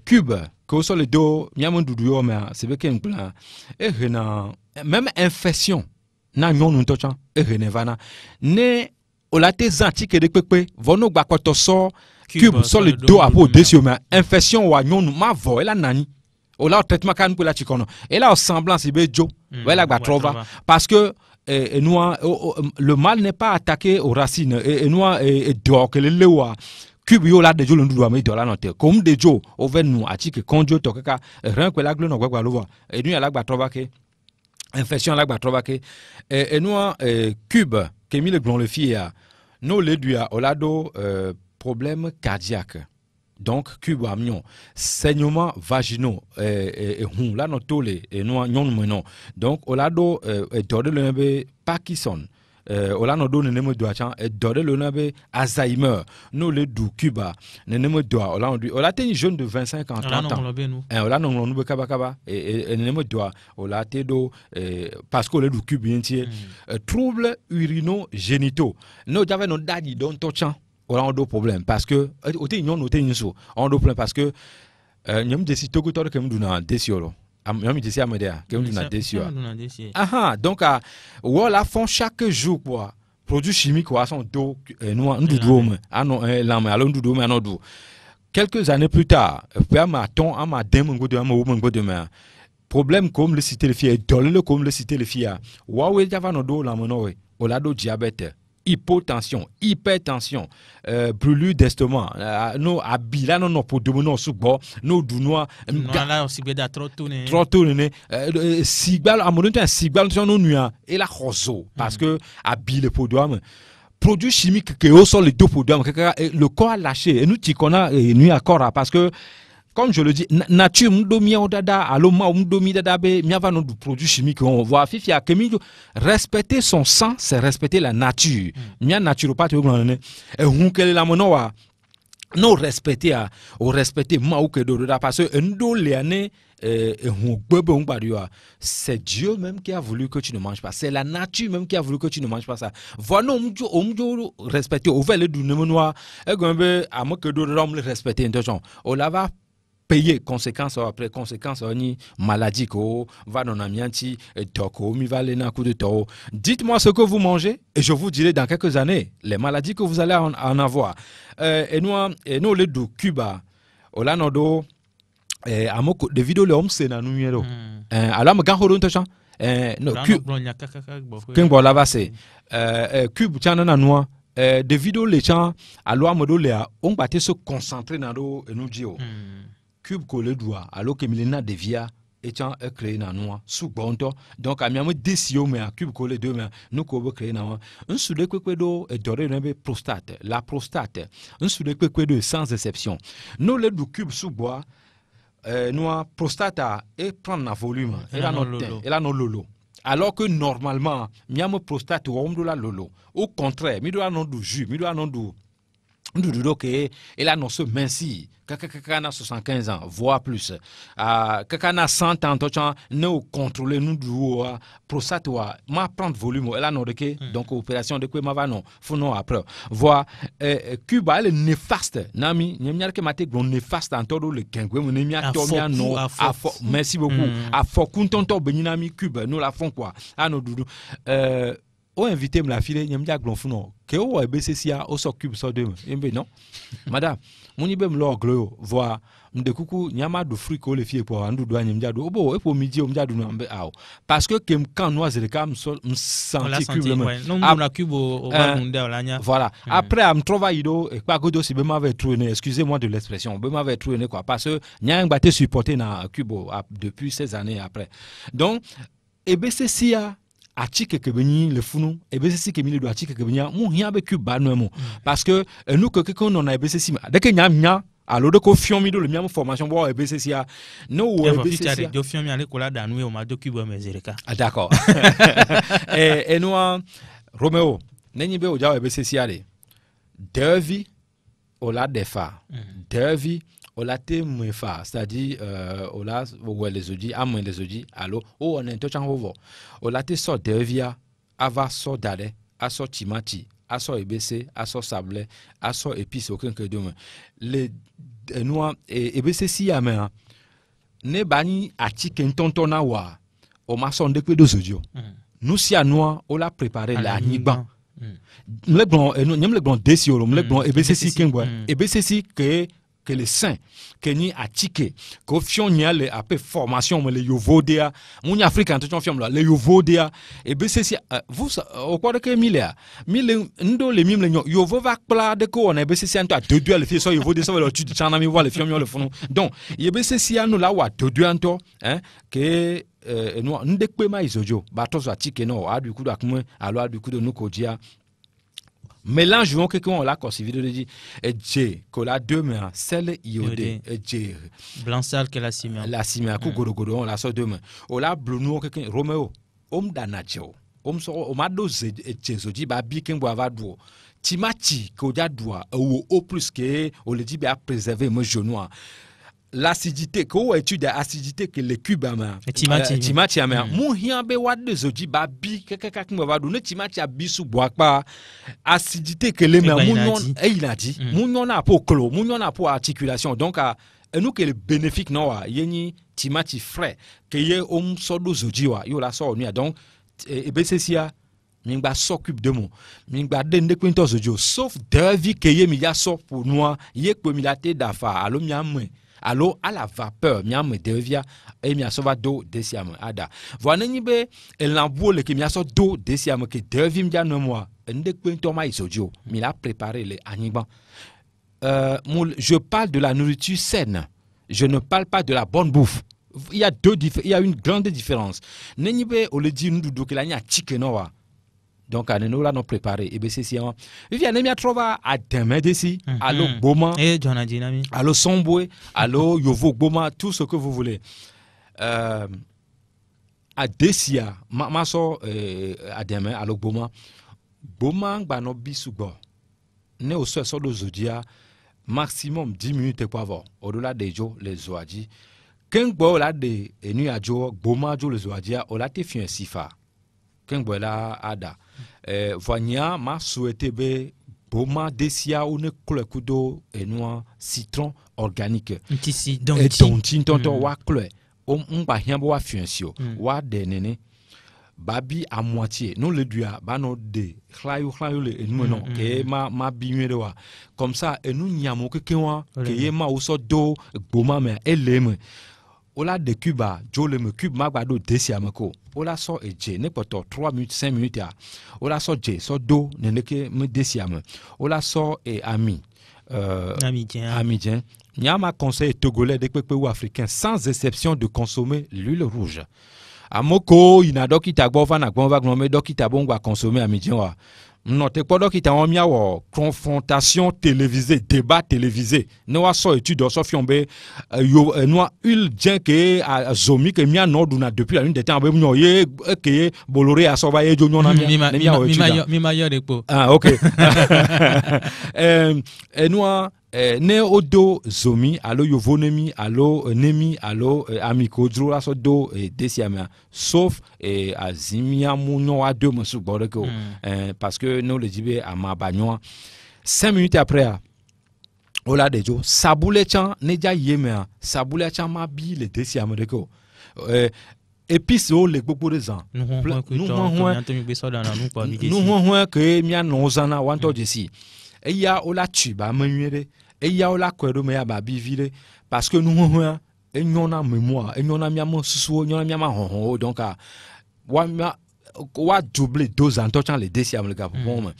cube que sur le dos miam doudou mais c'est be ken plan et même infection na nyonu ntocha erenevana ne olate zanti de pepe vono gba koto so cube sur le dos à peau dessus mais infection wa nyonu ma vo ela nani ola traitement kan pour la chikono et là semblance be jo wela gba trova parce que le mal n'est pas attaqué aux racines et nous et dehors que le lewa cube yo la de jo le doit me dola note comme de jo over nous atike konjo to kaka rien que la glo no gba lova et nous la gba trova ke infection la gba trova ke et nous cube que mi le glon le fia no le duya olado problème cardiaque donc cube amion saignement vaginaux et là no tole et nous non donc olado dode le be Parkinson olano do ne me do achan dode le nabe Alzheimer no le du cuba ne me do olano du olate jeune de 25 ans 30 ans olano no be kaba et ne me do olate do parce que le du cube entier troubles urino-génitaux no j'avais no dadi don tochan on a deux problèmes parce que on a parce que ñam desi togo to ke mduna desiolo ñam desi amedea ke mduna desio donc voilà font chaque jour quoi produits chimiques quoi sont do nous ndudome ano lame alo ndudome ano do quelques années plus tard ma ton ama dem ngodo ama wo ngodo ma problème comme le citer le fia dolé comme le citer le fia wa java no do lame no we olado diabète hypotension, hypertension, brûlure d'estomac, no abila no pour devenir sous-bord, no du noir, là aussi bien trop tourné, sigbal à mon temps sigbal sur nos nuits et la roseau parce que abile pour doigt produits chimiques que au sol les deux pour doigt le corps a lâché et nous t'y connais nuit à corps parce que comme je le dis, nature m'domi odada aloma m'domi dada be miava no du produit chimique on voit fifi a kemi respecter son sang c'est respecter la nature mia naturopathe glanne e hunkele la mono wa no respecter a o respecter ma ou que doda parce que ndo leane c'est Dieu même qui a voulu que tu ne manges pas. C'est la nature même qui a voulu que tu ne manges pas ça. Voilà, on respecter. Au fait, le noir, et à moi que d'autres hommes le respecter. On va payer conséquences après conséquences ni maladie ko va dans amianti toko mi va aller coup de taureau. Dites-moi ce que vous mangez et je vous dirai dans quelques années les maladies que vous allez en avoir. Et nous le do Cuba, olanodo amoko de vidéo le homme c'est na numéro. Alors me gahoro ntocha no Cuba là va c'est Cuba chana na noa de vidéo les gens alors amodo le on va se concentrer dans do enujio. Cube collé doigt alors que Milena devia étant créé dans nous sous bonto donc à miam décision mais à cube collé deux mais nous ko créé dans un sous de kwekwedo et doré na prostate la prostate un sous de kwekwedo sans exception nous le du cube sous bois nous prostate et prendre na volume et là non lolo alors que normalement miam prostate ou on la lolo au contraire mi doit non du jus mi doit non du et là non se minci kakana 75 ans voire plus kakana 100 ans toi nous contrôler nous du prostate ma prendre volume et là non donc opération de quoi ma va non faut non après voir Cuba le néfaste nami nyamia ke mate gon néfaste en todo le kengwe mon emi atomia non merci beaucoup a fokun tonto beninami Cuba nous la font quoi no dudu o invité me la file nyamia glonfu non que o BCCA o so Cube so de mbe non madame moni be me lo glo voir mde kuku nyama do fruit ko le fie pour andu do nyamia do obo e po midi o mdia do no mbe aw parce que kem kan noise de kam so senti Cube non la Cube au mondial là voilà après am trova ido e pa godo si be m'avait trouvé excusez-moi de l'expression be m'avait trouvé quoi parce que nyang baté supporter na Cube depuis ces années après donc et BCCA atike ke beni le funu ebesesi ke mi le do atike ke benya mu hia be cuba no mo parce que nous que on a ebesesi de ke nya alors de ko fion mi do le miam formation bo ebesesi a no wo ebesesi do fion mi ale ko la danu o ma do cuba mezereka d'accord et nous Romeo nenyi be o ja ebesesi a de Dervi ola defa Dervi ola te mwefa c'est-à-dire ola wo les odi amwe les odi allo o on ento chan hovo ola te so Dervia ava so dade aso timati aso ebese aso sable aso épice aucun que demain les noix ebese si ya me ne bani atike ntontona wa o ma son de pe dozodio nous si a noix ola préparer la niban le blanc nyem le blanc desi o le blanc ebese si kengwa ebese si que les saints que ni atike ko fion nya le apé formation le yovodea mun afrique en tout fiom là le yovodea et be c'est vous au quoi que mille ndo le mime le yovo va pla de ko on e be c'est en toi de deux le fait so yovodea so le tu chana mi voir le fiom le funu donc e be c'est anu la wa de deux anto hein que no ndekpe ma isojo ba to so atike no adu ku da kuma alo adu ku do no ko dia mélange vont que on l'a conçu vidéo dit J cola deux mains sel iodé J blanc sale que la cimia ku gorogodo on la so deux mains on la bleu nous que Romeo danajo so o mado J di ba bi ken bo avado timati ko dia doa au plus que on le dit ba préserver mon genou l'acidité ko étude acidité que le cube ama timati ama mu hia be wade zodi ba bi kekeka kin ba do ne timati abisu boakpa acidité que le mu non il a dit mu non na po clo mu non na po articulation donc nous que le bénéfique non wa yeni timati frais que ye sodo zodi wa yo la so onu donc e besesia mingba s'occupe de moi mingba de kwento zodi sauf Dervi que ye mi ya so pour nous ye ko mi la te dafa alo mi amwe alors à la vapeur miam devia et mia sova do desiam ada voilà ni be el lambo le que mia so do desiam que devim dia no moi ndek pento ma isodio mi la préparé les aniban je parle de la nourriture saine, je ne parle pas de la bonne bouffe. Il y a une grande différence. Neni be o le di ndudu que la nya chicken noa. Donc, nous l'avons préparé. Et bien, c'est si on vient de trouver à demain d'ici, à l'eau Boma, à l'eau Somboué, à l'eau Yovo Boma, tout ce que vous voulez. À Dessia, ma soeur, à demain, à l'eau Boma, Boma, bano bisugo. Ne au seul de Zodia, maximum 10 minutes pour avoir. Au-delà des jours, les Zoadi. Quand on a des nuits à jour, Boma, les Zoadia, on a fait un sifa. Quand on a ada. Voignant m'a souhaité be Boma Dessia ou ne kudo et noix citron organique. Ici donc tonton wa clé on ba hiambo wa fiensio wa denene babi à moitié non le dia ba no de klayo le non que ma binyere wa comme ça et nous nyamo que wa que yema ou so do Boma mais eleme ola de Cuba, jo le me cube magbado desiamako. Ola so e je ne poto 3 minutes 5 minutes ya. Ola so je so do ne neke me desiam. Ola so e ami Amidien. Nyama conseil togolais de pepe ou africain sans exception de consommer l'huile rouge. Amoko ina doki tagbo na gbo va gnome doki tabongo a consommer Amidien wa. Non, t'es pas qui t'a mis à confrontation télévisée, débat télévisé. Nous avons étude de Sofiombe, nous avons eu que à Zomi que mia non d'una depuis la lune des temps, nous que Boloré a sauvé et Jonon a mis. Ah, ok. Et nous ne odo Zomi, allo Yovonemi, allo Nemi, allo Amico, Drola Sodo et Desiamia, sauf Azimia Mouno à deux monsieur Bordeaux, parce que nous le disons à ma bagnoire. 5 minutes après, Ola Dejo, Saboule Chan, Neja Yemea, Saboule Chan ma bi le Desiamia de go. Et puis c'est les beaucoup de gens. Nous que mia nozana wanto d'ici. Et il y a Ola Tuba menuere. Et il y a la kwero me ba bivile parce que nous et nous na mémoire et nous na miamo susu nous na miama honho donc wa doubler 2 ans touchant les desiam le gars bon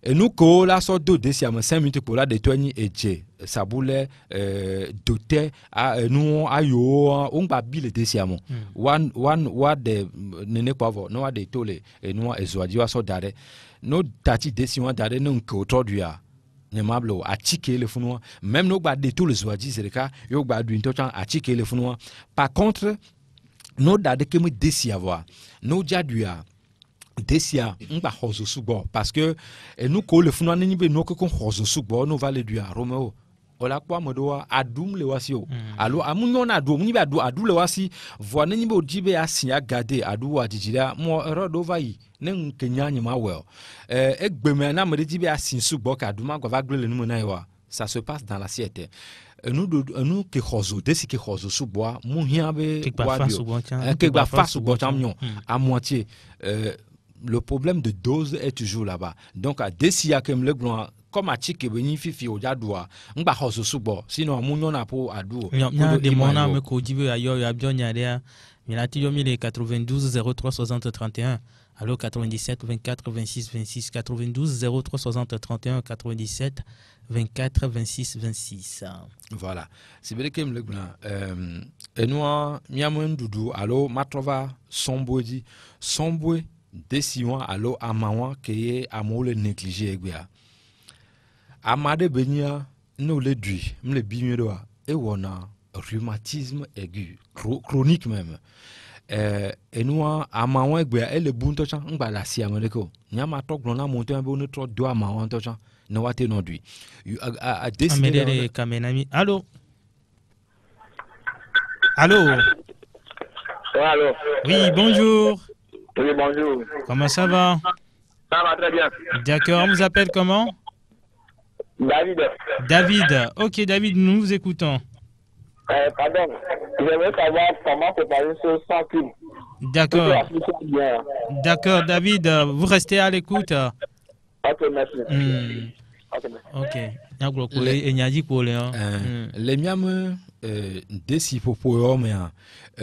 et nous ko la sorte de desiam 5 minutes pour la de toni et dje ça boule doté à nous ayo on ba bile desiam one de nene kwavo no de tole et nous ezwadi wa so dare no tati desiam dare no ko trodua ne mablo atike le funwa même no ba de tout le zwadi zereka yo ba du intochan atike le funwa par contre no dade ke me desiavoir no jadua desia ngba hozo subo parce que nous ko le funwa ni be no ko hozo subo no vale du Romeo ola kwa modo adum le wasio alo amunyo na adum ni be adu le wasi vo na ni be odibe asia gade adu wa jijira mo rodo vai ne kenya nyima well egbeme na me dibe asin subo ka aduma go va glele nu na wa ça se passe dans l'assiette nous que hozo desi que hozo subo mu hia be que ba fa subo champion à moitié le problème de dose est toujours là-bas. Donc, à Dessia, comme le grand, comme à Tchik, Benififi, au Yadoua, on va hosso subo, sinon, mon n'a pas à dou. Il y a des monnaies, mais qu'on dit, ailleurs, il y a bien, il y a 92 03 60 31. Alors 97 24 26 26 92 03 60 31 97 24 26 26. Voilà. C'est vrai que le grand. Et nous, miamon doudou. Alors, matrova sombodi sombwe. Décision alors amawa que amole négligé egba amade benia no le dui me le bimiro e wona rhumatisme aigu chronique même et nous amawa egba e le bunto chan ngba la si amereko nyama tok glona monte un bon trop do amawa to chan no wate no dui a décider kamenami allô allô allô oui bonjour. Oui, bonjour. Comment ça va? Ça va très bien. D'accord, on vous appelle comment? David. David, ok David, nous vous écoutons. Pardon, j'aimerais savoir comment préparer ce sans cube. D'accord. D'accord, David, vous restez à l'écoute. Ok, merci. Ok. Les miam desi popo mais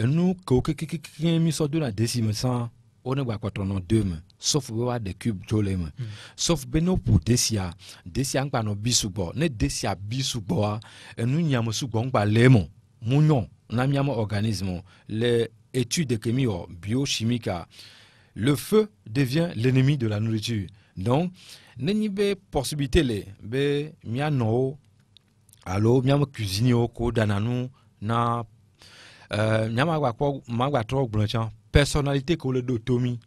nous que mi so de la décime sans on ne va pas ton deux sauf voir des cubes jolem sauf beno pour desia ngba no bisubo ne desia bisubo nous nyam subo ngba lemo munyon na miam organisme les études chimiques biochimiques le feu devient l'ennemi de la nourriture donc n'eni be possibilité le be miano allo miam cuisine au ko dananu na miam magwa trop blanchant personnalité que le dotomi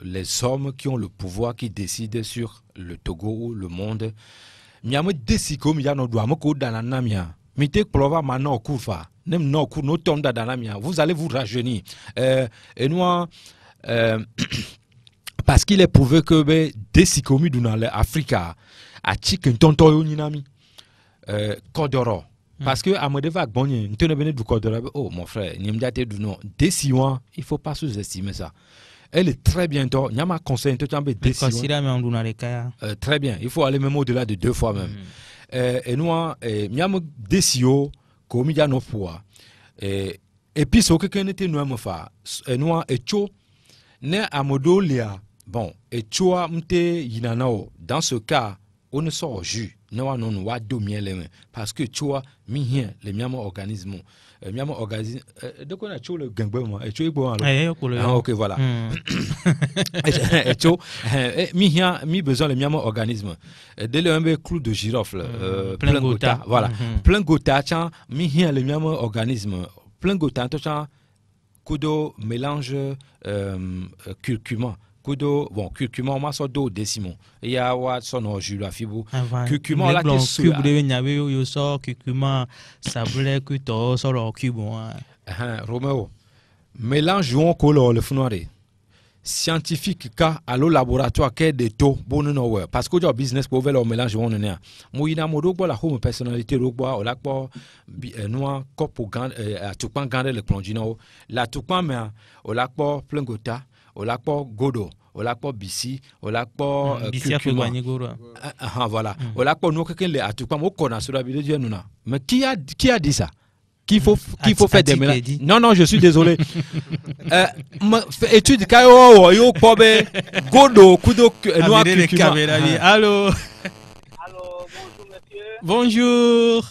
les hommes qui ont le pouvoir qui décident sur le Togo ou le monde miam desiko mi ya no do amoko danana mia mi te plova mano kufa nem no ku no tomda danamia vous allez vous rajeunir et nous parce qu'il est prouvé que desikomi dans l'Afrique a chicken tonto yoninami Kodoro. Parce que à Modeva Bonnie, nous tenons du Kodoro. Oh mon frère, Nimdiate du nom. Décision, il ne faut pas sous-estimer ça. Elle est très bientôt. Il y a ma conseil de tomber décision. Très bien. Il faut aller même au-delà de 2 fois même. Et nous, il y a décision comme il y a nos fois. Et puis, ce que quelqu'un nous a fait, et nous, et cho, ne amodolia. Bon, et choa mte yinanao. Dans ce cas, on ne sort jus. Non, non, non, parce que tu vois, les mêmes organismes, de quoi on a tué le gangbang, et tu es bon alors. Ah, ok, voilà. Et tu mi besoin les mêmes organismes. Dès le un clou de girofle, plein gota, voilà, plein gota, tiens, les mêmes organismes, plein gota, tiens, kudo mélange curcuma. Kudo bon curcuma ma so do décimo ya wa so no jula fibu curcuma la ke so cube de nyawe yo so curcuma sablé que to so ro cube Romeo mélange on ko le funore scientifique ka allo laboratoire ke de to bon no parce que jo business pour le mélange on ne mo ina mo do la home personnalité ro gbo o la po noa kopo grand a tout pan grand le plongino la tout pan mais o la po plein gota au lac Godo, au lac Bissi, au lac curcuma. Voilà. Au lac nous quelqu'un les a tout pas au connaît sur la vidéo nous. Mais qui a dit ça? qu'il faut faire des mélanges. dit. Non, je suis désolé. Étude Kayo, yo Kobe, Godo, Kudo, Noir les caméras. Allô. Allô, bonjour monsieur. Bonjour.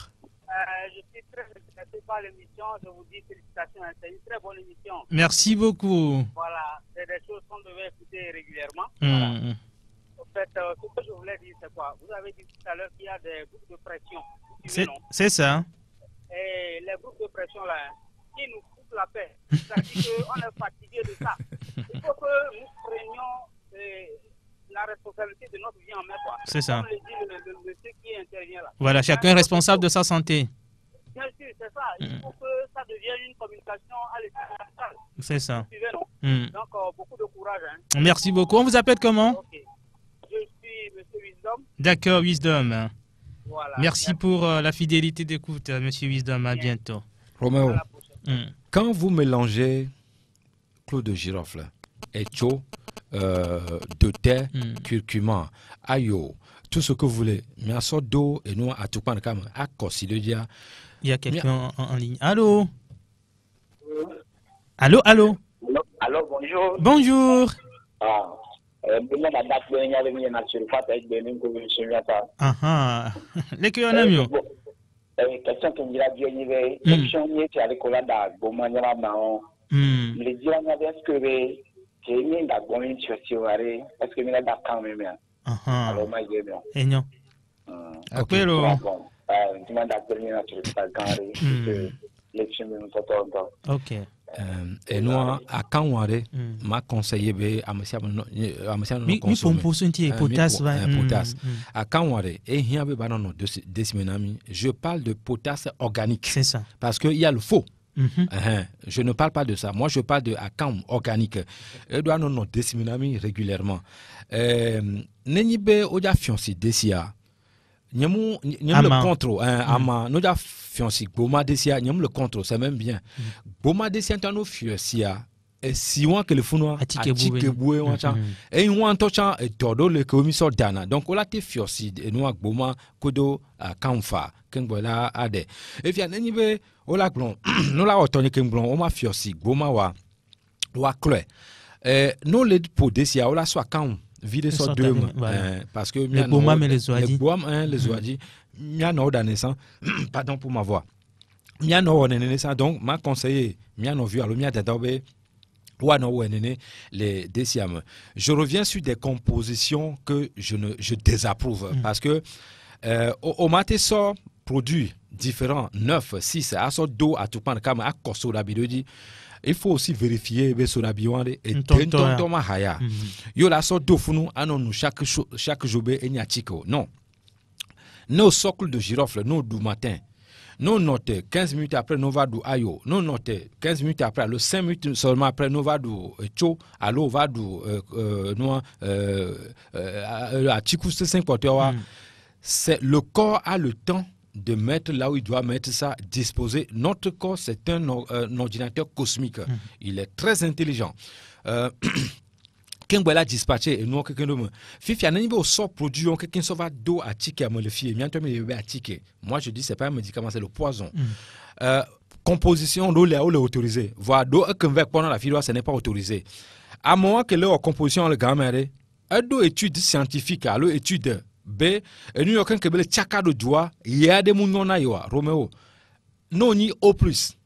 Je suis très intéressé par l'émission. Je vous dis félicitations. C'est une très bonne émission. Merci beaucoup. Voilà, c'est des choses qu'on devait écouter régulièrement. Voilà. En fait, ce que je voulais dire, c'est quoi? Vous avez dit tout à l'heure qu'il y a des groupes de pression. C'est ça. Et les groupes de pression là, qui nous foutent la paix. C'est-à-dire qu'on est fatigué de ça. Il faut que nous prenions la responsabilité de notre vie en main. C'est ça. Comme le dit le monsieur qui intervient là. Voilà, chacun est responsable de sa santé. Bien sûr, c'est ça. Il faut que ça devienne une communication à l'état. C'est ça. Vous suivez, non? Donc, beaucoup de courage. Hein. Merci beaucoup. On vous appelle comment? Ok. Je suis Monsieur Wisdom. D'accord, Wisdom. Voilà. Merci pour la fidélité d'écoute, Monsieur Wisdom. À bientôt. Roméo, quand vous mélangez clou de girofle, echo, de thé, curcuma, ayo, tout ce que vous voulez, mais à sorte d'eau et nous à tout point de cam, à Kossiledia. Il y a quelqu'un en ligne. Allô? Allô? Allô, bonjour. Bonjour. Les que on a mieux. Question que mira bien yve section ni ti alikola da goma nyama ma on le dia nya est-ce que ke ni da gomin chosiware est-ce que mira da kan me alors ma ye bien Enyo. Akwelo. Tu m'as d'appelé na tu pas garé l'élection me toto. OK. Et nous à Kanware m'a conseillé à monsieur mi pomposo nti potasse potasse à Kanware et il y avait banano de semaines je parle de potasse organique. C'est ça. Parce que il y a le faux. Je ne parle pas de ça. Moi, je parle de account organique. Et doit non déciminami régulièrement. Nenyibe oja fiancé desia. Nyemu le contrôle ama no ja fiancé goma desia nyemu le contrôle c'est même bien. Goma desia tano fiancé et si on que le funo atike boué wancha et on tocha et todo le commission dana donc on la te fiancé et no goma kodo kanfa kengola ade et via nenyibe ola glon no la otoni kenglon o ma fiancé goma wa clé no le po desia ola soit kan vide sur deux parce que les bomas mais les oadis les oadis mia no danesa pardon pour ma voix mia no onenesa donc m'a conseillé mia no vu alors mia dadobe ou no onene les déciam. Je reviens sur des compositions que je désapprouve parce que au maté sort produits différents 9 6 à sort d'eau à tout pan comme à koso la bidodi. Il faut aussi vérifier Besonabiwande et Tonton Haya. Yo la sorte d'ofunu anon chaque jour et nyatiko. Non. Nos socles de girofle, nous du matin. Nous notons 15 minutes après, nous va du ayo. Nous notons 15 minutes après, le 5 minutes seulement après, nous va du cho. Alors, va du à Chikouste 50 heures. C'est le corps a le temps de mettre là où il doit mettre ça, disposer. Notre corps, c'est un ordinateur cosmique. Il est très intelligent. Quand a dispatché et nous quelqu'un de Fifi a niveau au sort produit on quelqu'un sauva d'eau à ticket à me le fier bientôt mais il à ticket. Moi je dis c'est pas un médicament c'est le poison. Composition d'eau là où est autorisé. Voir d'eau qu'un pendant la fille ce n'est pas autorisé. À moins que leur composition le gamin d'eau étude scientifique à l'étude B et nous aucun que le tchaka de doigt il y a des mounons naïwa Roméo non ni au plus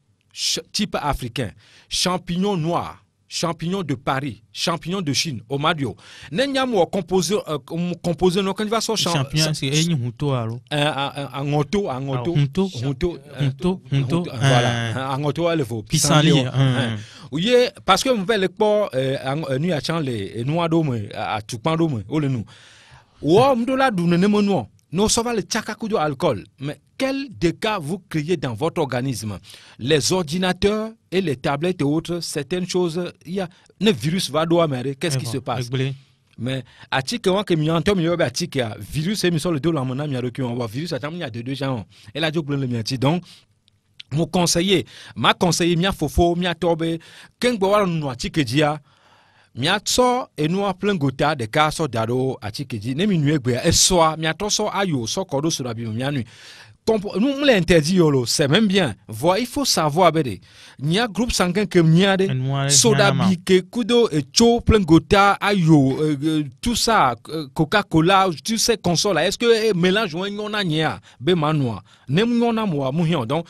type africain champignon noir champignons de Paris, champignons de Chine, au Madio. N'enyamu composé non quand il va sur champignon c'est huto alors. Un auto. Voilà, un auto elle faut pissenlit. Oui, parce que vous faites le port nu à chanler noix d'homme à tout pan d'homme au le nous. Ou m'dola du nemono. Nous savons le tchakakou de alcool, mais quel dégât vous créez dans votre organisme? Les ordinateurs et les tablettes et autres, certaines choses, il y a un virus va doit mère, qu'est-ce qui se passe? Mais à tique on que mi entend mi à tique virus est mis sur le dos la mona mi a reculé on voit virus attend il y a deux gens. Et la job le mi donc mon conseiller, ma conseiller mi a fofo mi a tobe ken gbo wa no tique dia miato enua plein gota de caso dado atikeji ne minue gbe eso miato so ayo so kodo so rabi mianu nous on l'interdit c'est même bien. Voilà, il faut savoir il y a groupe sanguin que niade soda bike kudo et cho plein gota ayo tout ça Coca-Cola tu sais console est-ce que mélange on a nia be manoa nem on a moi muhion donc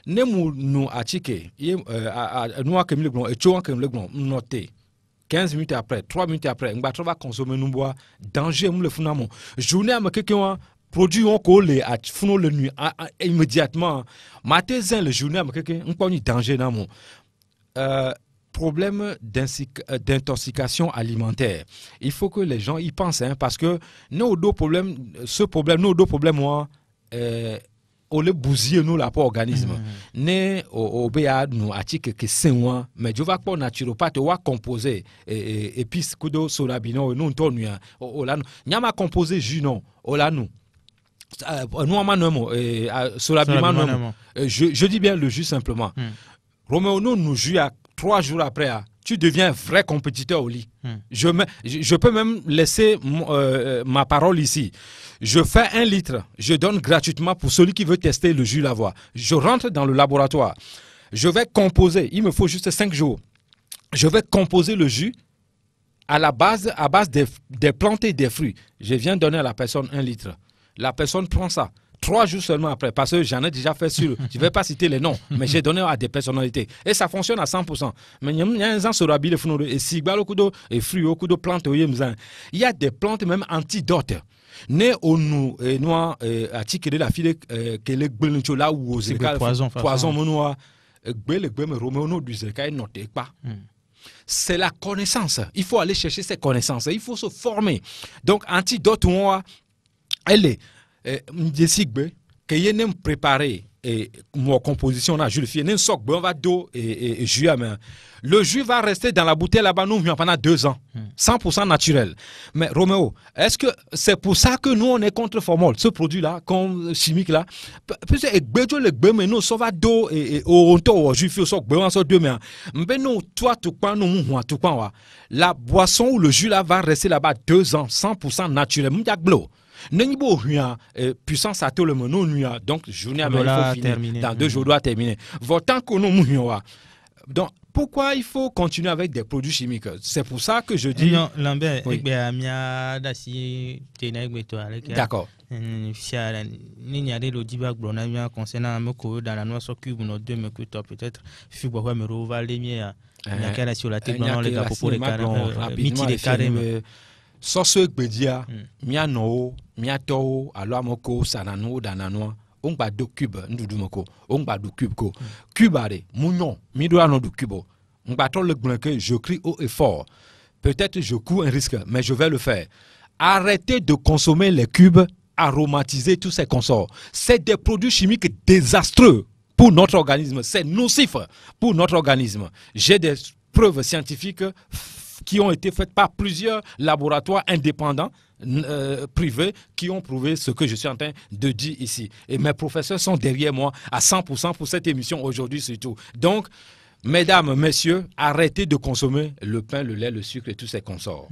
nemu nous atike nous a que le blond et cho que le blond noté 15 minutes après 3 minutes après on va consommer nous bois danger le fundament journée à quelqu'un produit on colle à fond le nuit immédiatement matin le journée avec quelqu'un on pas danger dans mon problème d'intoxication alimentaire. Il faut que les gens y pensent parce que nos deux problèmes moi on le bousille nous la pour organisme né au BA nous article que c'est moi mais je vais pas naturopathe ou composer épices kudo solabino nous tonu là nyama composer jus non là nous je dis bien le jus simplement. Roméo nous joue à 3 jours après. Tu deviens un vrai compétiteur au lit. Je peux même laisser ma parole ici. Je fais 1 litre. Je donne gratuitement pour celui qui veut tester le jus Lavoie. Je rentre dans le laboratoire. Je vais composer. Il me faut juste 5 jours. Je vais composer le jus à base des plantes et des fruits. Je viens donner à la personne 1 litre. La personne prend ça 3 jours seulement après, parce que j'en ai déjà fait sur, je ne vais pas citer les noms, mais j'ai donné à des personnalités. Et ça fonctionne à 100%. Mais il y a un sur la bille et si et fruits, beaucoup de plantes, il y a des plantes même antidotes. Né au nous et noir à tirer la fille que les gbeluncho là ou aux poison monoa gbele gbeme roméo du zeka noté pas. C'est la connaissance. Il faut aller chercher ces connaissances. Il faut se former. Donc antidote moi elle est décide que y a préparé et mon composition là je le fais un soc on va d'eau et jus à main. Le jus va rester dans la bouteille là-bas nous pendant 2 ans 100% naturel. Mais Roméo, est-ce que c'est pour ça que nous on est contre formol ce produit là comme chimique là parce que le gbe mais nous ça va d'eau et on to jus fait soc on so 2 mais nous toi tout pas nous tout pas la boisson ou le jus là va rester là-bas 2 ans 100% naturel m'diaglo. Nengibo puissance à tout le monde donc journée il faut finir dans 2 jours doit terminer votre que nous donc pourquoi il faut continuer avec des produits chimiques? C'est pour ça que je dis Lambert d'accord peut-être sur la table les gars pour les carèmes Soso gbedia miano miato alamoko sanano danano ongba do cube ndudumoko ongba do cube ko cubare munyon midoano do cubo ngba to le blanque je crie haut et fort peut-être je cours un risque mais je vais le faire. Arrêtez de consommer les cubes aromatisés tous ces consorts, c'est des produits chimiques désastreux pour notre organisme, c'est nocif pour notre organisme. J'ai des preuves scientifiques qui ont été faites par plusieurs laboratoires indépendants privés qui ont prouvé ce que je suis en train de dire ici. Et mes professeurs sont derrière moi à 100% pour cette émission aujourd'hui surtout. Donc, mesdames, messieurs, arrêtez de consommer le pain, le lait, le sucre et tous ces consorts.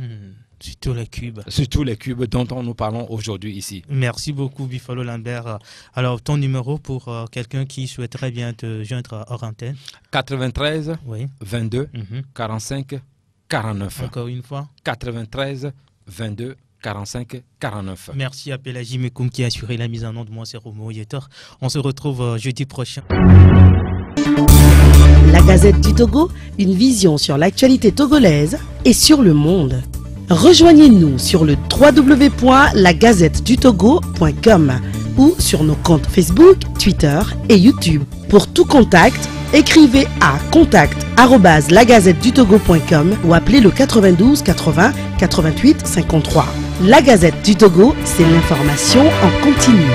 Surtout les cubes. Surtout les cubes dont nous parlons aujourd'hui ici. Merci beaucoup, Bifalo Lambert. Alors, ton numéro pour quelqu'un qui souhaiterait bien te joindre hors antenne? 93 22 45 49. Encore une fois 93 22 45 49. Merci à Pélagie Mekoum qui a assuré la mise en onde. Moi, c'est Romo Yetor. On se retrouve jeudi prochain. La Gazette du Togo, une vision sur l'actualité togolaise et sur le monde. Rejoignez-nous sur le www.lagazettedutogo.com ou sur nos comptes Facebook, Twitter et YouTube. Pour tout contact, écrivez à contact@lagazettedutogo.com ou appelez le 92 80 88 53. La Gazette du Togo, c'est l'information en continu.